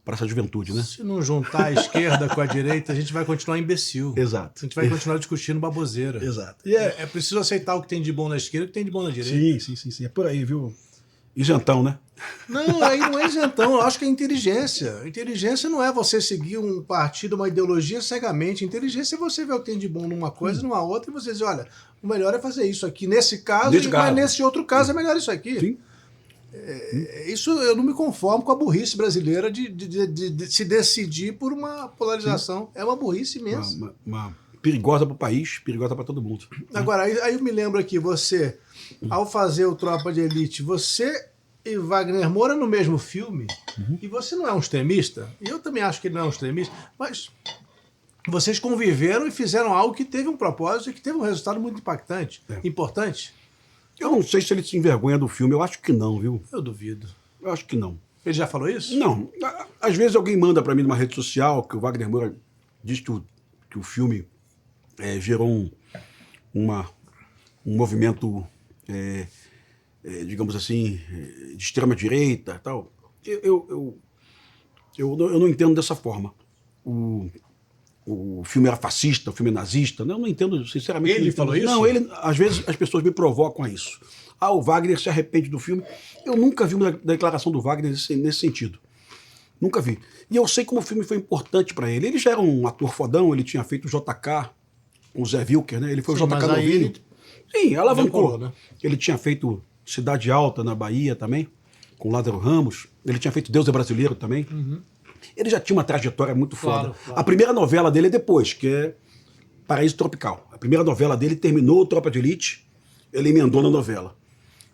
para essa juventude, né? Se não juntar a esquerda com a direita, a gente vai continuar imbecil. Exato. A gente vai continuar discutindo baboseira. Exato. E é preciso aceitar o que tem de bom na esquerda e o que tem de bom na direita. Sim. É por aí, viu? Isentão, né? Não, aí não é isentão, eu acho que é inteligência. Inteligência não é você seguir um partido, uma ideologia cegamente. Inteligência é você ver o que tem de bom numa coisa, numa outra, e você dizer, olha, o melhor é fazer isso aqui nesse caso, mas nesse outro caso é melhor isso aqui. Sim. Isso eu não me conformo com a burrice brasileira de se decidir por uma polarização. Sim. É uma burrice imensa. Uma perigosa para o país, perigosa para todo mundo. Agora, aí eu me lembro aqui, você, ao fazer o Tropa de Elite, você e Wagner Moura no mesmo filme, e você não é um extremista, e eu também acho que ele não é um extremista, mas vocês conviveram e fizeram algo que teve um propósito e que teve um resultado muito impactante, importante. Eu não sei se ele se envergonha do filme, eu acho que não, viu? Eu duvido. Eu acho que não. Ele já falou isso? Não. Às vezes alguém manda para mim numa rede social que o Wagner Moura diz que o filme gerou um movimento, digamos assim, de extrema-direita e tal. Eu não entendo dessa forma. O filme era fascista, o filme é nazista. Eu não entendo, sinceramente. Ele falou isso? Não, às vezes as pessoas me provocam a isso. O Wagner se arrepende do filme. Eu nunca vi uma declaração do Wagner nesse sentido. Nunca vi. E eu sei como o filme foi importante para ele. Ele já era um ator fodão, ele tinha feito o JK com o Zé Wilker, né? Ele foi o JK novinho. Sim, alavancou. Né? Ele tinha feito Cidade Alta na Bahia também, com Lázaro Ramos. Ele tinha feito Deus é Brasileiro também. Ele já tinha uma trajetória muito foda. Claro. A primeira novela dele é depois, que é Paraíso Tropical. A primeira novela dele terminou o Tropa de Elite, ele emendou na novela.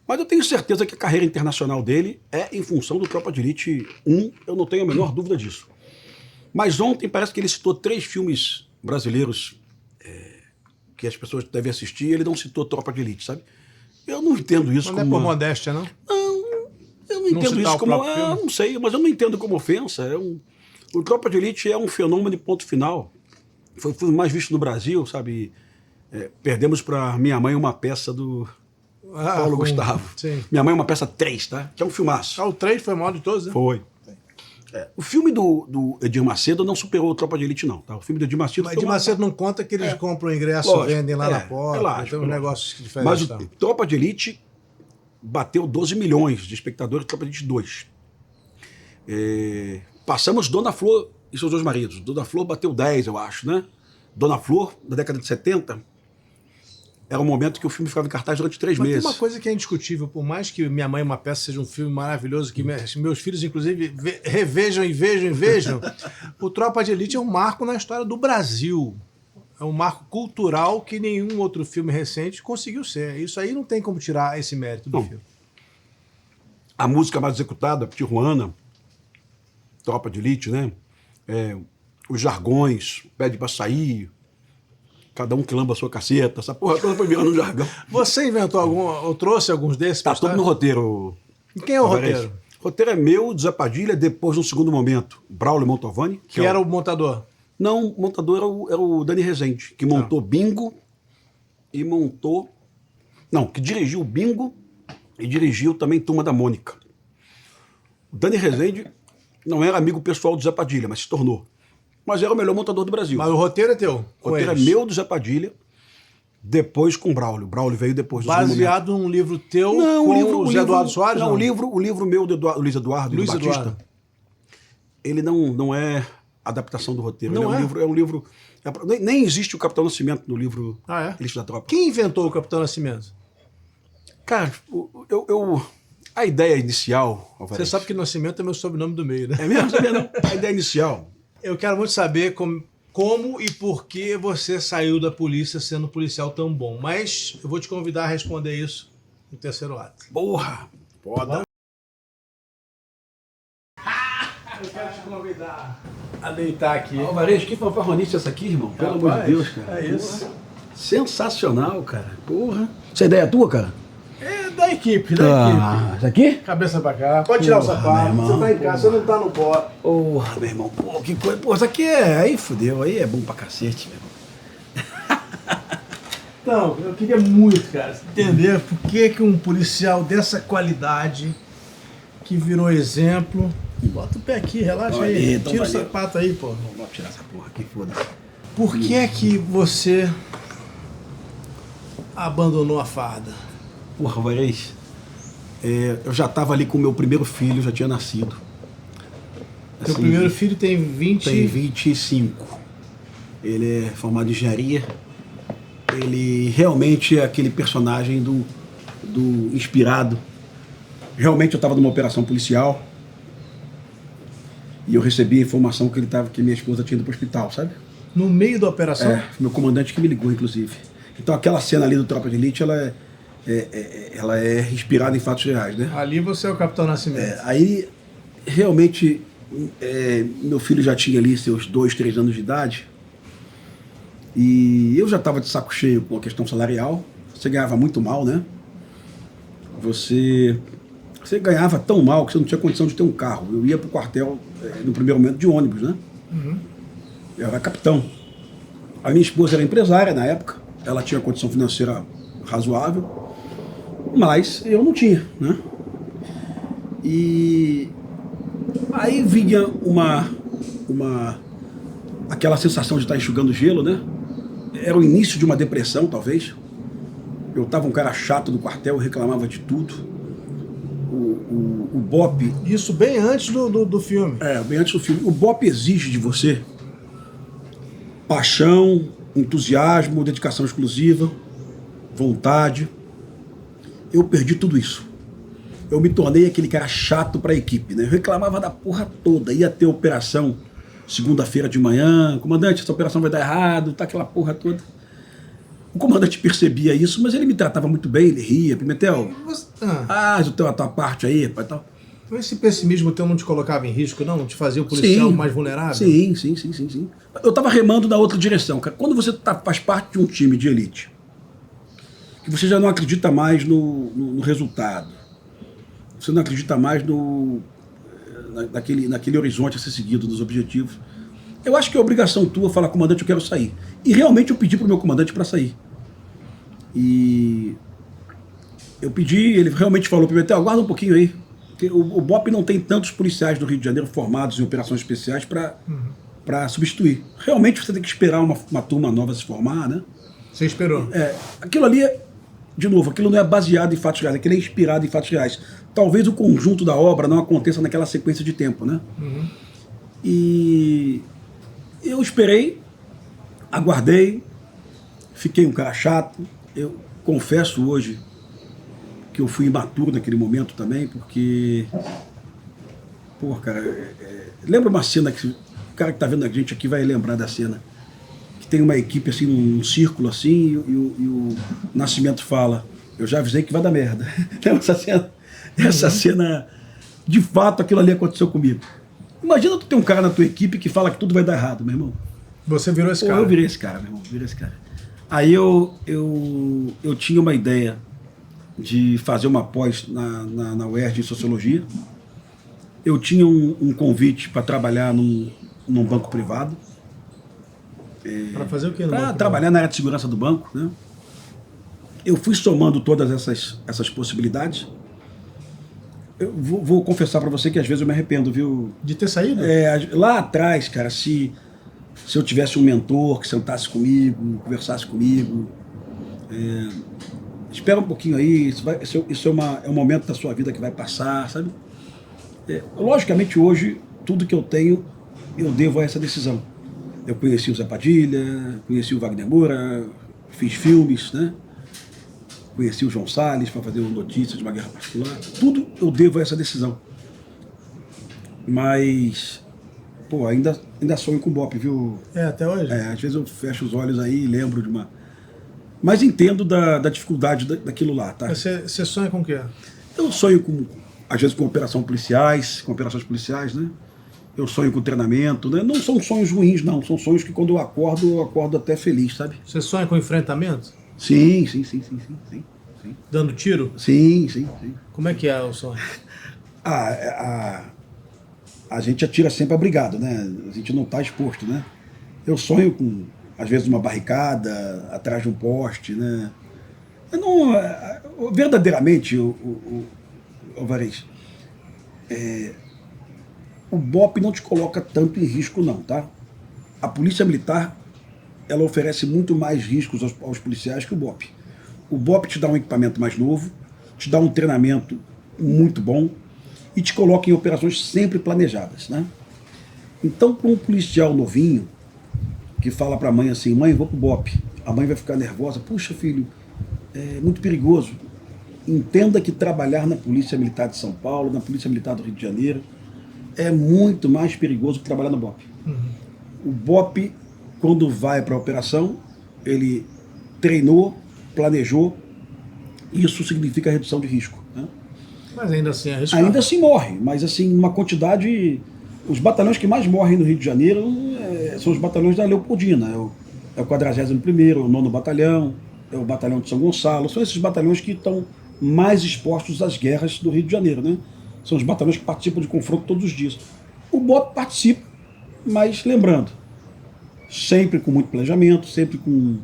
Mas eu tenho certeza que a carreira internacional dele é em função do Tropa de Elite 1, eu não tenho a menor dúvida disso. Mas ontem parece que ele citou 3 filmes brasileiros que as pessoas devem assistir e ele não citou Tropa de Elite, sabe? Eu não entendo isso como... Não é por modéstia, não? Não, eu não entendo isso como... não sei, mas eu não entendo como ofensa. O Tropa de Elite é um fenômeno de ponto final. Foi o filme mais visto no Brasil, sabe? Perdemos para Minha Mãe uma peça do Paulo Gustavo. Sim. Minha Mãe é uma peça 3, tá? Que é um filmaço. O 3 foi o maior de todos, né? Foi. O filme do Edir Macedo não superou o Tropa de Elite, não. Tá? O filme do Edir Macedo... Mas Edir Macedo não conta que eles compram o ingresso, vendem lá na porta. Lógico, tem uns negócios diferentes. Mas o Tropa de Elite bateu 12 milhões de espectadores do Tropa de Elite 2. Passamos Dona Flor e seus 2 maridos. Dona Flor bateu 10, eu acho, né? Dona Flor, da década de 70, era um momento que o filme ficava em cartaz durante 3 meses. Mas tem uma coisa que é indiscutível, por mais que Minha Mãe é uma peça seja um filme maravilhoso, que meus filhos, inclusive, revejam e vejam, o Tropa de Elite é um marco na história do Brasil. É um marco cultural que nenhum outro filme recente conseguiu ser. Isso aí não tem como tirar esse mérito do filme. A música mais executada, Tijuana, Tropa de Elite, né? Os jargões, Pede pra sair, cada um que lamba a sua caceta, essa porra toda foi virando um jargão. Você inventou algum, ou trouxe alguns desses? Tá tudo no roteiro. E quem é o roteiro? O roteiro é meu, Zé Padilha, depois, no segundo momento, Braulio Montalvani. Que era o montador. Não, o montador era o Dani Rezende, que montou Bingo e montou... Não, que dirigiu o Bingo e dirigiu também Turma da Mônica. O Dani Rezende não era amigo pessoal do Zé Padilha, mas se tornou. Mas era o melhor montador do Brasil. Mas o roteiro é teu? O roteiro é meu, do Zé Padilha, depois com o Braulio. O Braulio veio depois do Baseado num livro teu não, com o livro, o Zé Eduardo Soares? Não, o livro meu do Luiz Eduardo Luiz Batista, Eduardo. ele não é adaptação do roteiro. Não ele é um livro... nem existe o Capitão Nascimento no livro Elite da Tropa. Quem inventou o Capitão Nascimento? Cara, a ideia inicial... Você sabe que Nascimento é meu sobrenome do meio, né? É mesmo? Sabia não? A ideia inicial... Eu quero muito saber como e por que você saiu da polícia sendo um policial tão bom. Mas eu vou te convidar a responder isso no terceiro ato. Porra! Foda. Eu quero te convidar a deitar aqui. Alvarez, que fanfarronice essa aqui, irmão? Pelo amor de Deus, cara. É isso. Porra. Sensacional, cara. Porra. Essa ideia é tua, cara? É da equipe, da equipe. Isso aqui? Cabeça pra cá. Pode tirar o sapato. meu Você irmão, tá em casa, você não tá no pó. Porra, meu irmão. Pô, que coisa. Pô, isso aqui é... Aí fudeu. Aí é bom pra cacete, meu irmão. Então, eu queria muito, cara, entender por que um policial dessa qualidade, que virou exemplo... Bota o pé aqui, relaxa aí. Então Tira o valeu. sapato aí, pô. Vamos tirar essa porra aqui, foda-se. Por que é que você abandonou a farda? Porra, Alvarez, eu já tava ali com o meu primeiro filho, já tinha nascido. Seu Assim, primeiro filho tem 20... Tem 25. Ele é formado em engenharia. Ele realmente é aquele personagem do inspirado. Realmente eu estava numa operação policial e eu recebi a informação que minha esposa tinha ido para o hospital, sabe? No meio da operação? Meu comandante que me ligou, inclusive. Então aquela cena ali do Tropa de Elite, ela é inspirada em fatos reais, né? Ali você é o Capitão Nascimento. Aí, realmente, meu filho já tinha ali seus 2, 3 anos de idade. E eu já estava de saco cheio com a questão salarial. Você ganhava muito mal, né? Você ganhava tão mal que você não tinha condição de ter um carro. Eu ia para o quartel, no primeiro momento, de ônibus, né? Uhum. Eu era capitão. A minha esposa era empresária na época. Ela tinha condição financeira razoável. Mas eu não tinha, né? E aí vinha aquela sensação de estar enxugando gelo, né? Era o início de uma depressão, talvez. Eu estava um cara chato do quartel, eu reclamava de tudo. O BOPE... Isso bem antes do filme. Bem antes do filme. O BOPE exige de você paixão, entusiasmo, dedicação exclusiva, vontade. Eu perdi tudo isso. Eu me tornei aquele cara chato para a equipe, né? Eu reclamava da porra toda. Ia ter operação segunda-feira de manhã. Comandante, essa operação vai dar errado, tá aquela porra toda. O comandante percebia isso, mas ele me tratava muito bem, ele ria. Pimentel, a tua parte aí, pai, tal. Esse pessimismo teu não te colocava em risco, não? Não te fazia o policial mais vulnerável? Sim. Eu tava remando na outra direção, cara. Quando você faz parte de um time de elite, que você já não acredita mais no resultado, você não acredita mais naquele horizonte a ser seguido, nos objetivos. Eu acho que é obrigação tua falar, comandante, eu quero sair. E realmente eu pedi pro meu comandante para sair. E eu pedi, ele realmente falou, Pimentel, aguarda um pouquinho aí. Porque o BOPE não tem tantos policiais do Rio de Janeiro formados em operações especiais para substituir. Realmente você tem que esperar uma turma nova se formar, né? Você esperou? Aquilo ali de novo, aquilo não é baseado em fatos reais, aquilo é inspirado em fatos reais. Talvez o conjunto da obra não aconteça naquela sequência de tempo, né? Uhum. E eu esperei, aguardei, fiquei um cara chato. Eu confesso hoje que eu fui imaturo naquele momento também, porque... Pô, cara, lembra uma cena que o cara que tá vendo a gente aqui vai lembrar da cena. Que tem uma equipe assim, num círculo assim, e o Nascimento fala, eu já avisei que vai dar merda. Essa cena... Essa cena, de fato, aquilo ali aconteceu comigo. Imagina tu ter um cara na tua equipe que fala que tudo vai dar errado, meu irmão. Você virou esse cara? Eu virei esse cara, meu irmão, virei esse cara. Aí eu tinha uma ideia de fazer uma pós na UERJ em Sociologia. Eu tinha um convite para trabalhar num banco privado. Para fazer o quê no Para banco? trabalhar na área de segurança do banco, né? Eu fui somando todas essas possibilidades. Eu vou confessar para você que às vezes eu me arrependo, viu? De ter saído? Lá atrás, cara, se eu tivesse um mentor que sentasse comigo, conversasse comigo, espera um pouquinho aí, isso é um momento da sua vida que vai passar, sabe? Logicamente hoje, tudo que eu tenho, eu devo a essa decisão. Eu conheci o Zé Padilha, conheci o Wagner Moura, fiz filmes, né? Conheci o João Salles para fazer notícias de uma guerra particular. Tudo eu devo a essa decisão. Mas, pô, ainda sonho com o BOPE, viu? Até hoje? Às vezes eu fecho os olhos aí e lembro de uma... Mas entendo da dificuldade daquilo lá, tá? Você sonha com o quê? Eu sonho às vezes com operações policiais, né? Eu sonho com treinamento, né? Não são sonhos ruins, não. São sonhos que quando eu acordo até feliz, sabe? Você sonha com enfrentamento? Sim. Dando tiro? Sim. Como é que é o sonho? A gente atira sempre abrigado, né? A gente não está exposto, né? Eu sonho com, às vezes, uma barricada atrás de um poste, né? Eu não, verdadeiramente, Alvarez, o BOPE não te coloca tanto em risco, não, tá? A Polícia Militar, ela oferece muito mais riscos aos policiais que o BOPE. O BOPE te dá um equipamento mais novo, te dá um treinamento muito bom e te coloca em operações sempre planejadas, né? Então, para um policial novinho que fala para a mãe assim, mãe, vou pro BOPE, a mãe vai ficar nervosa, puxa filho, é muito perigoso. Entenda que trabalhar na Polícia Militar de São Paulo, na Polícia Militar do Rio de Janeiro, é muito mais perigoso que trabalhar no BOPE. O BOPE, quando vai para a operação, ele treinou, planejou, isso significa redução de risco, né? Mas ainda assim é arriscado. Ainda assim morre, mas assim, uma quantidade... Os batalhões que mais morrem no Rio de Janeiro são os batalhões da Leopoldina. É o 41º, é o 9º Batalhão, é o Batalhão de São Gonçalo. São esses batalhões que estão mais expostos às guerras do Rio de Janeiro, né? São os batalhões que participam de confronto todos os dias. O BOPE participa, mas lembrando, sempre com muito planejamento, sempre com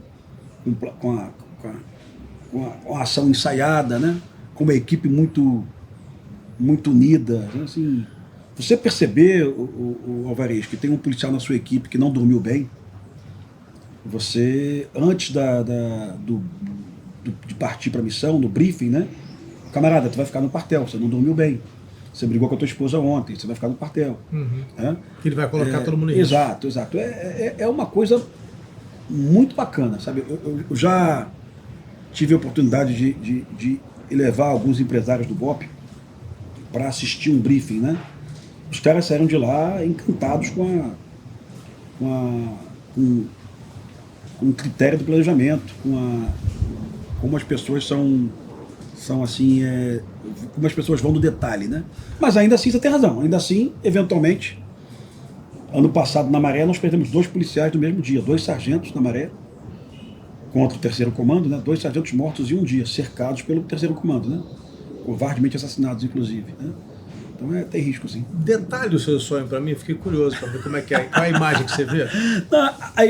a ação ensaiada, né? Com uma equipe muito unida. Assim, você perceber, o Alvarez, que tem um policial na sua equipe que não dormiu bem, você, antes de partir para a missão, no briefing, né? Camarada, tu vai ficar no quartel, você não dormiu bem. Você brigou com a tua esposa ontem, você vai ficar no quartel. Que ele vai colocar todo mundo em risco. Exato. É uma coisa muito bacana, sabe? Eu já tive a oportunidade de levar alguns empresários do BOPE para assistir um briefing, né? Os caras saíram de lá encantados com o critério do planejamento, como as pessoas são assim, como as pessoas vão no detalhe, né? Mas ainda assim você tem razão, ainda assim, eventualmente, ano passado na Maré nós perdemos 2 policiais no mesmo dia, 2 sargentos na Maré, contra o 3º Comando, né? 2 sargentos mortos em um dia, cercados pelo 3º Comando, né? Covardemente assassinados, inclusive, né? Então tem risco, sim. Detalhe o seu sonho para mim, eu fiquei curioso para ver como é que é. Qual é a imagem que você vê?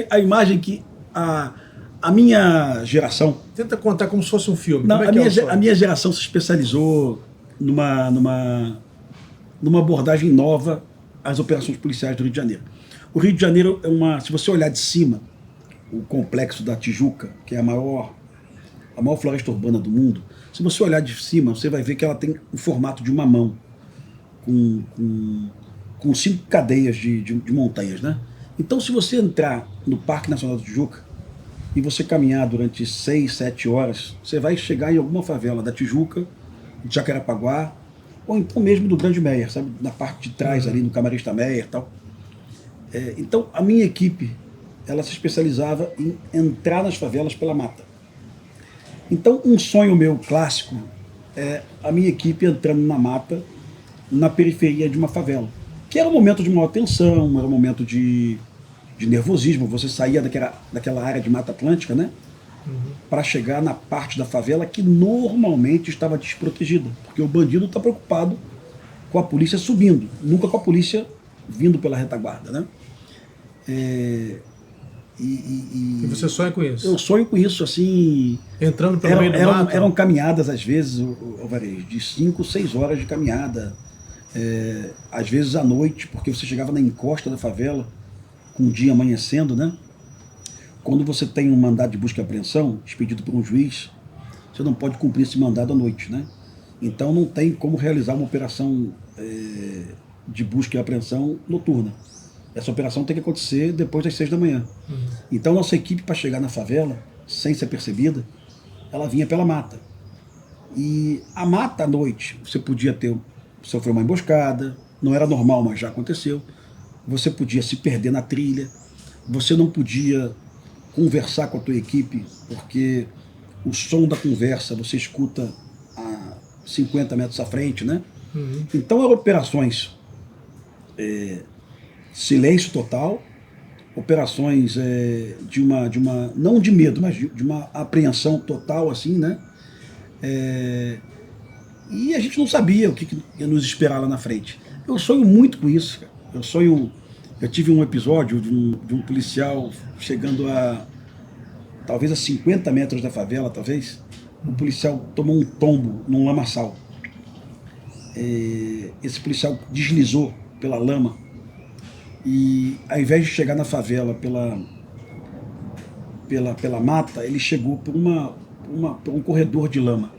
A imagem que a minha geração... Tenta contar como se fosse um filme. Não, como é que é o sonho? a minha geração se especializou numa abordagem nova às operações policiais do Rio de Janeiro. O Rio de Janeiro se você olhar de cima, o complexo da Tijuca, que é a maior floresta urbana do mundo, se você olhar de cima, você vai ver que ela tem o formato de uma mão, com 5 cadeias de montanhas, né? Então, se você entrar no Parque Nacional da Tijuca e você caminhar durante 6, 7 horas, você vai chegar em alguma favela da Tijuca, de Jacarepaguá, ou então mesmo do Grande Meier, sabe? Na parte de trás ali, no Camarista Meier e tal. Então, a minha equipe, ela se especializava em entrar nas favelas pela mata. Então, um sonho meu clássico é a minha equipe entrando na mata, na periferia de uma favela. Que era um momento de maior tensão, era um momento de nervosismo. Você saía daquela área de Mata Atlântica, né? Para chegar na parte da favela que normalmente estava desprotegida. Porque o bandido está preocupado com a polícia subindo, nunca com a polícia vindo pela retaguarda, né? E você sonha com isso? Eu sonho com isso, assim... Entrando pelo meio do mato? Eram caminhadas, às vezes, de 5, 6 horas de caminhada. Às vezes à noite, porque você chegava na encosta da favela, com o dia amanhecendo, né? Quando você tem um mandado de busca e apreensão, expedido por um juiz, você não pode cumprir esse mandado à noite, né? Então não tem como realizar uma operação de busca e apreensão noturna. Essa operação tem que acontecer depois das 6 da manhã. Então nossa equipe, para chegar na favela, sem ser percebida, ela vinha pela mata. E a mata à noite, você podia sofrer uma emboscada, não era normal, mas já aconteceu. Você podia se perder na trilha, você não podia conversar com a tua equipe, porque o som da conversa você escuta a 50 metros à frente, né? Então eram operações silêncio total, operações de uma, não de medo, mas de uma apreensão total, assim, né? E a gente não sabia o que ia nos esperar lá na frente. Eu sonho muito com isso, cara. Eu tive um episódio de um policial chegando talvez a 50 metros da favela, talvez. Um policial tomou um tombo num lamaçal. Esse policial deslizou pela lama e, ao invés de chegar na favela pela mata, ele chegou por um corredor de lama.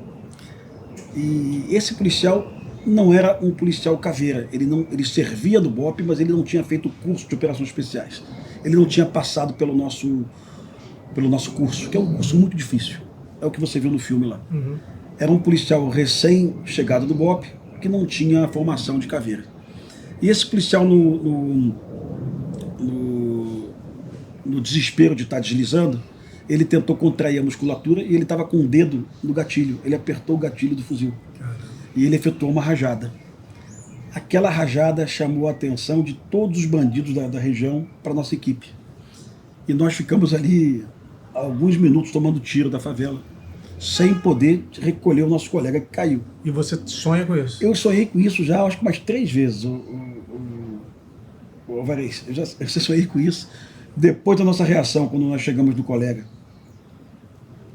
E esse policial não era um policial caveira, ele servia do BOPE, mas ele não tinha feito o curso de operações especiais. Ele não tinha passado pelo nosso curso, que é um curso muito difícil. É o que você viu no filme lá. Era um policial recém-chegado do BOPE, que não tinha formação de caveira. E esse policial, no desespero de estar deslizando, ele tentou contrair a musculatura e ele estava com o dedo no gatilho. Ele apertou o gatilho do fuzil. E ele efetuou uma rajada. Aquela rajada chamou a atenção de todos os bandidos da região para a nossa equipe. E nós ficamos ali alguns minutos tomando tiro da favela, sem poder recolher o nosso colega que caiu. E você sonha com isso? Eu sonhei com isso já, acho que umas 3 vezes, o Alvarez. Eu sonhei com isso. Depois da nossa reação, quando nós chegamos do colega,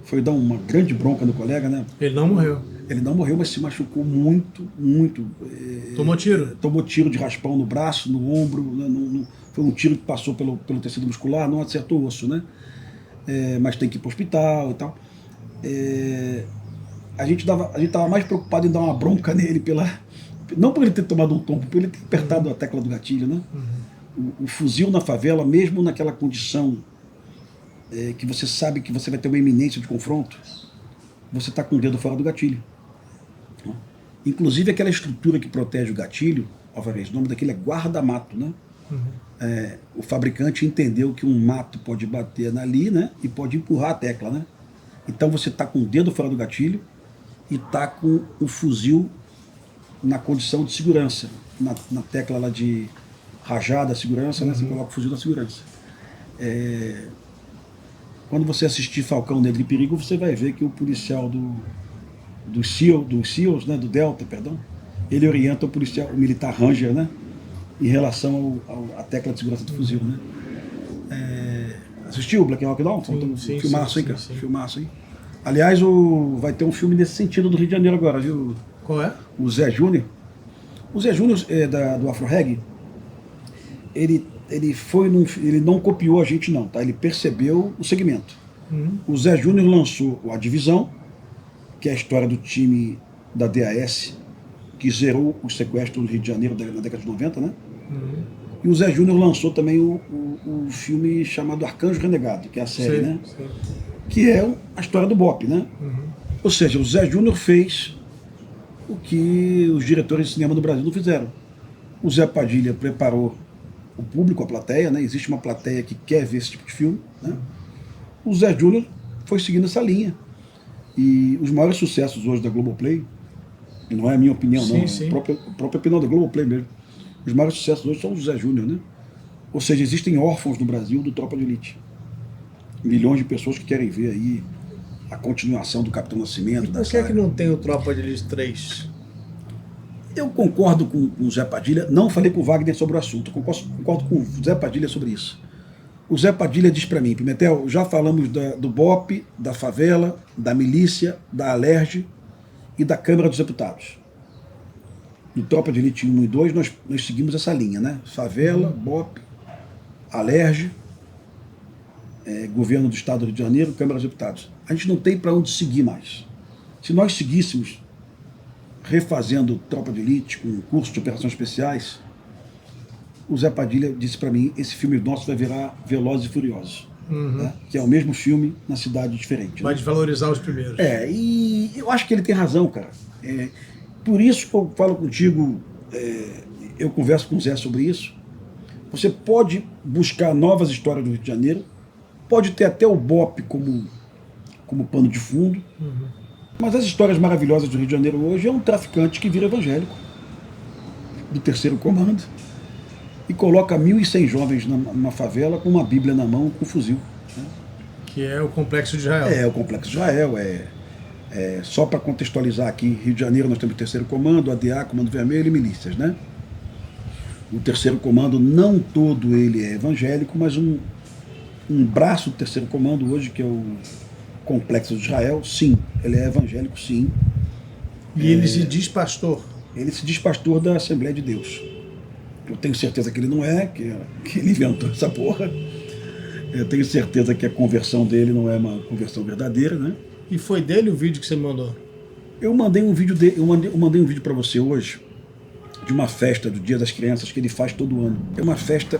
foi dar uma grande bronca no colega, né? Ele não morreu. Ele não morreu, mas se machucou muito, muito. Tomou tiro? Tomou tiro de raspão no braço, no ombro. Foi um tiro que passou pelo tecido muscular, não acertou o osso, né? Mas tem que ir para o hospital e tal. A gente estava mais preocupado em dar uma bronca nele, não por ele ter tomado um tombo, por ele ter apertado a tecla do gatilho, né? O fuzil na favela, mesmo naquela condição que você sabe que você vai ter uma iminência de confronto, você está com o dedo fora do gatilho. Inclusive aquela estrutura que protege o gatilho, Alvarez, o nome daquele é guarda-mato, né? O fabricante entendeu que um mato pode bater ali, né? E pode empurrar a tecla, né? Então você está com o dedo fora do gatilho e está com o fuzil na condição de segurança, na tecla lá de rajada, segurança, né? Você coloca o fuzil na segurança. Quando você assistir Falcão Negro e Perigo, você vai ver que o policial dos SEALs, né? Do Delta, perdão, ele orienta o militar Ranger, né? Em relação à tecla de segurança do fuzil, né? Assistiu o Black Hawk Down? Sim, filmaço, hein, cara? Sim. Filmaço, hein? Aliás, vai ter um filme nesse sentido do Rio de Janeiro agora, viu? Qual é? O Zé Júnior. O Zé Júnior do Afro Reggae, ele não copiou a gente não, tá? Ele percebeu o segmento. O Zé Júnior lançou A Divisão, que é a história do time da DAS, que zerou os sequestros no Rio de Janeiro na década de 90, né? E o Zé Júnior lançou também o filme chamado Arcanjo Renegado, que é a série, né? Sim. Que é a história do BOPE, né? Ou seja, o Zé Júnior fez o que os diretores de cinema do Brasil não fizeram. O Zé Padilha preparou o público, a plateia, né? Existe uma plateia que quer ver esse tipo de filme, né? O Zé Júnior foi seguindo essa linha. E os maiores sucessos hoje da Globoplay, e não é a minha opinião, Sim, não, sim. a própria opinião da Globoplay mesmo. Os maiores sucessos hoje são os Zé Júnior, né? Ou seja, existem órfãos no Brasil do Tropa de Elite. Milhões de pessoas que querem ver aí a continuação do Capitão Nascimento. Por que é que não tem o Tropa de Elite 3? Eu concordo com o Zé Padilha, não falei com o Wagner sobre o assunto, concordo com o Zé Padilha sobre isso. O Zé Padilha diz para mim, Pimentel, já falamos do BOPE, da favela, da milícia, da Alerj e da Câmara dos Deputados. No Tropa de Elite 1 e 2, nós seguimos essa linha, né? Favela, BOPE, Alerj, Governo do Estado do Rio de Janeiro, Câmara dos Deputados. A gente não tem para onde seguir mais. Se nós seguíssemos refazendo Tropa de Elite com curso de operações especiais, o Zé Padilha disse para mim, esse filme nosso vai virar Velozes e Furiosos, né? Que é o mesmo filme na cidade diferente. Vai né? desvalorizar os primeiros. E eu acho que ele tem razão, cara. Por isso que eu falo contigo, eu converso com o Zé sobre isso. Você pode buscar novas histórias do Rio de Janeiro, pode ter até o BOPE como pano de fundo, mas as histórias maravilhosas do Rio de Janeiro hoje é um traficante que vira evangélico, do terceiro comando, e coloca 1.100 jovens numa favela com uma Bíblia na mão, com um fuzil. Né? Que é o Complexo de Israel. O Complexo de Israel. Só para contextualizar aqui, Rio de Janeiro nós temos o terceiro comando, ADA, Comando Vermelho e milícias, né? O terceiro comando, não todo ele é evangélico, mas um braço do terceiro comando hoje, que é o Complexo de Israel, sim, ele é evangélico, sim. E ele se diz pastor. Ele se diz pastor da Assembleia de Deus. Eu tenho certeza que ele não é, que ele inventou essa porra. Eu tenho certeza que a conversão dele não é uma conversão verdadeira, né? E foi dele o vídeo que você me mandou? Eu mandei um vídeo para você hoje, de uma festa do Dia das Crianças que ele faz todo ano. É uma festa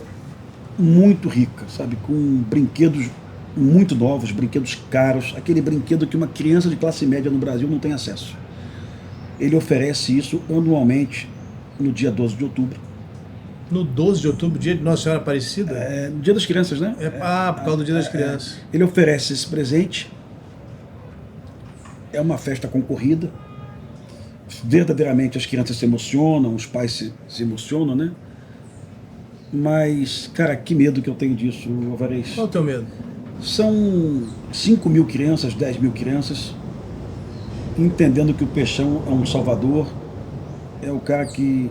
muito rica, sabe? Com brinquedos muito novos, brinquedos caros, aquele brinquedo que uma criança de classe média no Brasil não tem acesso. Ele oferece isso anualmente no dia 12 de outubro. No 12 de outubro, dia de Nossa Senhora Aparecida? No Dia das Crianças, né? Por causa do Dia das Crianças. Ele oferece esse presente. É uma festa concorrida. Verdadeiramente as crianças se emocionam, os pais se emocionam, né? Mas, cara, que medo que eu tenho disso, Alvarez. Qual o teu medo? São 5.000 crianças, 10.000 crianças, entendendo que o Peixão é um salvador, é o cara que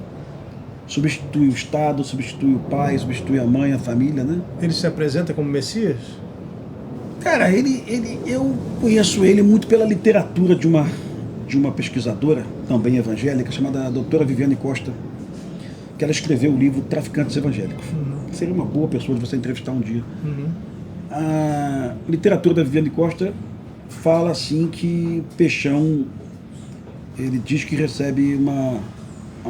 substitui o Estado, substitui o pai, substitui a mãe, a família, né? Ele se apresenta como Messias? Cara, eu conheço ele muito pela literatura de uma pesquisadora, também evangélica, chamada doutora Viviane Costa, que ela escreveu o livro Traficantes Evangélicos. Seria uma boa pessoa de você entrevistar um dia. A literatura da Viviane Costa fala assim que Peixão, ele diz que recebe uma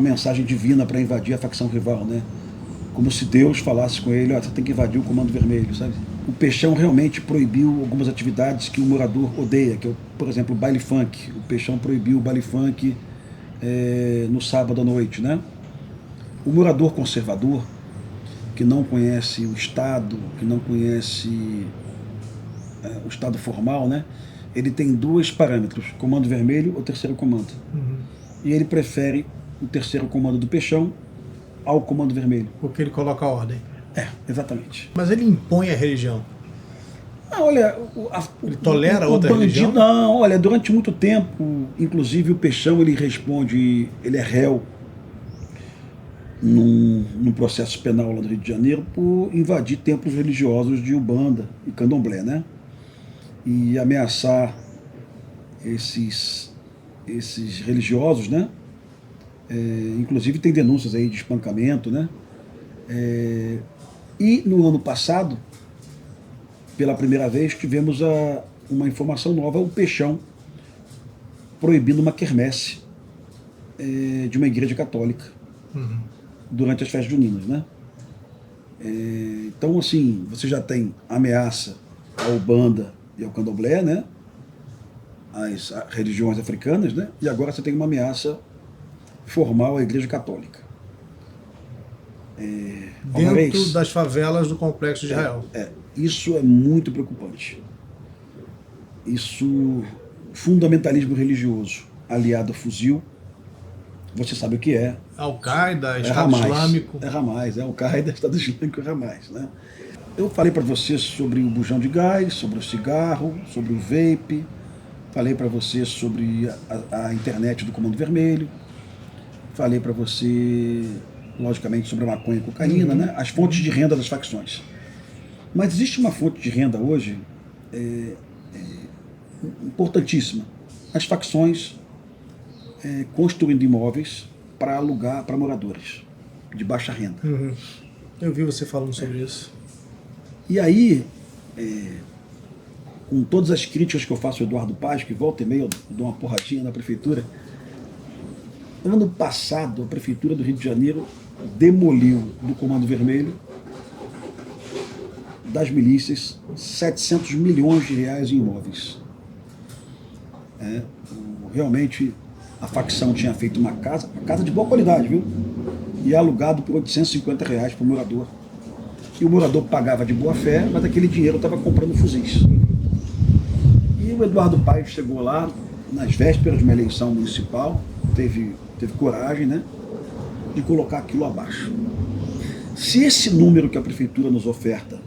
mensagem divina para invadir a facção rival, né? Como se Deus falasse com ele, você tem que invadir o Comando Vermelho, sabe? O Peixão realmente proibiu algumas atividades que o morador odeia, que é, por exemplo, o baile funk. O Peixão proibiu o baile funk no sábado à noite, né? O morador conservador, que não conhece o Estado, que não conhece o Estado formal, né? Ele tem 2 parâmetros, Comando Vermelho ou Terceiro Comando. E ele prefere o Terceiro Comando do Peixão ao Comando Vermelho. Porque ele coloca a ordem. Exatamente. Mas ele impõe a religião. Olha, ele tolera outra religião? Não, olha, durante muito tempo, inclusive o Peixão, ele responde, ele é réu num processo penal lá do Rio de Janeiro por invadir templos religiosos de Umbanda e Candomblé, né? E ameaçar esses religiosos, né? Inclusive tem denúncias aí de espancamento, né? E no ano passado, pela primeira vez, tivemos uma informação nova, o Peixão proibindo uma quermesse de uma igreja católica durante as festas juninas, né? Então, assim, você já tem ameaça ao Umbanda e ao Candomblé, né? As religiões africanas, né? E agora você tem uma ameaça formal à Igreja Católica. Dentro das favelas do Complexo de Israel. Isso é muito preocupante. Isso, fundamentalismo religioso aliado a fuzil, você sabe o que é. Al-Qaeda, Estado Islâmico. É Hamas, Al-Qaeda, Estado Islâmico, é Hamas, né? Eu falei para você sobre o bujão de gás, sobre o cigarro, sobre o vape, falei para você sobre a internet do Comando Vermelho, falei para você, logicamente, sobre a maconha e a cocaína, né? As fontes de renda das facções. Mas existe uma fonte de renda hoje importantíssima. As facções construindo imóveis para alugar para moradores de baixa renda. Uhum. Eu vi você falando sobre isso. E aí, com todas as críticas que eu faço ao Eduardo Paes, que volta e meia eu dou uma porradinha na prefeitura, ano passado a prefeitura do Rio de Janeiro demoliu do Comando Vermelho, das milícias, 700 milhões de reais em imóveis. Realmente a facção tinha feito uma casa de boa qualidade, viu? E alugado por R$850 para o morador. E o morador pagava de boa fé, mas aquele dinheiro estava comprando fuzis. E o Eduardo Paes chegou lá, nas vésperas de uma eleição municipal, teve coragem, né, de colocar aquilo abaixo. Se esse número que a prefeitura nos oferta,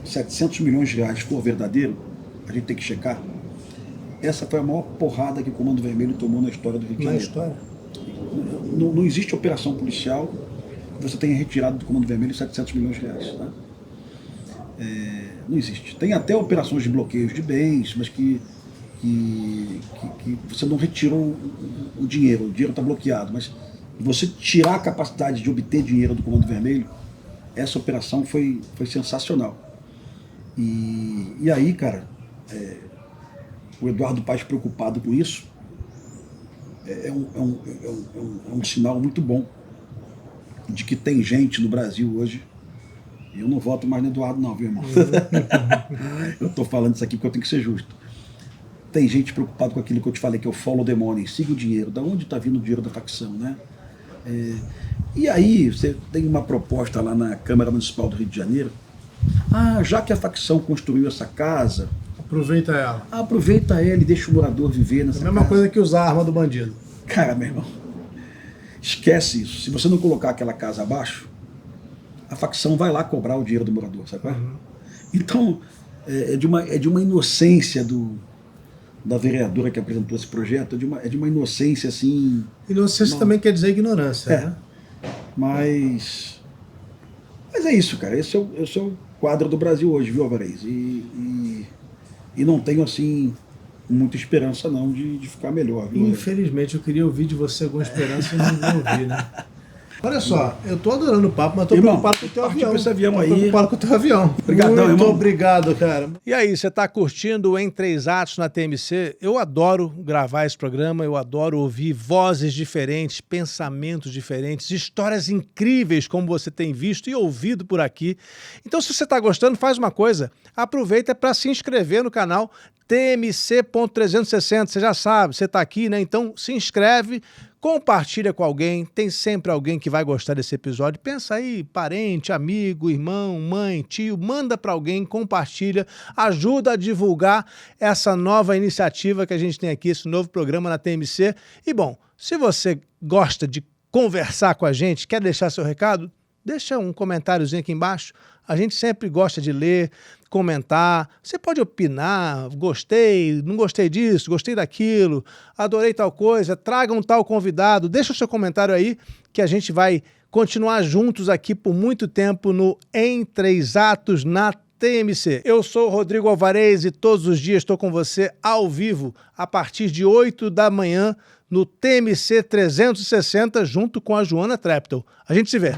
700 milhões de reais, for verdadeiro, a gente tem que checar. Essa foi a maior porrada que o Comando Vermelho tomou na história do Rio de Janeiro. Não existe operação policial que você tenha retirado do Comando Vermelho 700 milhões de reais. Tá? Não existe. Tem até operações de bloqueios de bens, mas que você não retirou o dinheiro está bloqueado. Mas você tirar a capacidade de obter dinheiro do Comando Vermelho, essa operação foi sensacional. E aí, cara, o Eduardo Paes preocupado com isso é um sinal muito bom de que tem gente no Brasil hoje. E eu não voto mais no Eduardo não, viu, irmão? Eu tô falando isso aqui porque eu tenho que ser justo. Tem gente preocupada com aquilo que eu te falei, que é o follow the money, siga o dinheiro. Da onde está vindo o dinheiro da facção, né? E aí você tem uma proposta lá na Câmara Municipal do Rio de Janeiro. Já que a facção construiu essa casa, aproveita ela. Aproveita ela e deixa o morador viver nessa casa. É a mesma coisa que usar a arma do bandido. Cara, meu irmão, esquece isso. Se você não colocar aquela casa abaixo, a facção vai lá cobrar o dinheiro do morador, sabe? Uhum. Então, é de uma inocência da vereadora que apresentou esse projeto, é de uma inocência assim... Inocência também quer dizer ignorância, né? Mas é isso, cara. Esse é o quadro do Brasil hoje, viu, Alvarez? E não tenho, assim, muita esperança, não, de ficar melhor, viu? Infelizmente, eu queria ouvir de você alguma esperança e não ouvi, né? Olha só, eu tô adorando o papo, mas tô preocupado com o teu avião. Esse avião aí. Tô preocupado com o teu avião. Obrigadão, Muito irmão. obrigado, cara. E aí, você tá curtindo o Em Três Atos na TMC? Eu adoro gravar esse programa, eu adoro ouvir vozes diferentes, pensamentos diferentes, histórias incríveis como você tem visto e ouvido por aqui. Então, se você tá gostando, faz uma coisa, aproveita para se inscrever no canal TMC.360, você já sabe, você tá aqui, né? Então, se inscreve, compartilha com alguém, tem sempre alguém que vai gostar desse episódio. Pensa aí, parente, amigo, irmão, mãe, tio, manda para alguém, compartilha, ajuda a divulgar essa nova iniciativa que a gente tem aqui, esse novo programa na TMC. E bom, se você gosta de conversar com a gente, quer deixar seu recado, deixa um comentáriozinho aqui embaixo. A gente sempre gosta de ler, comentar. Você pode opinar, gostei, não gostei disso, gostei daquilo, adorei tal coisa, traga um tal convidado. Deixa o seu comentário aí que a gente vai continuar juntos aqui por muito tempo no Em Três Atos na TMC. Eu sou o Rodrigo Alvarez e todos os dias estou com você ao vivo a partir de 8 da manhã no TMC 360 junto com a Joana Treptow. A gente se vê.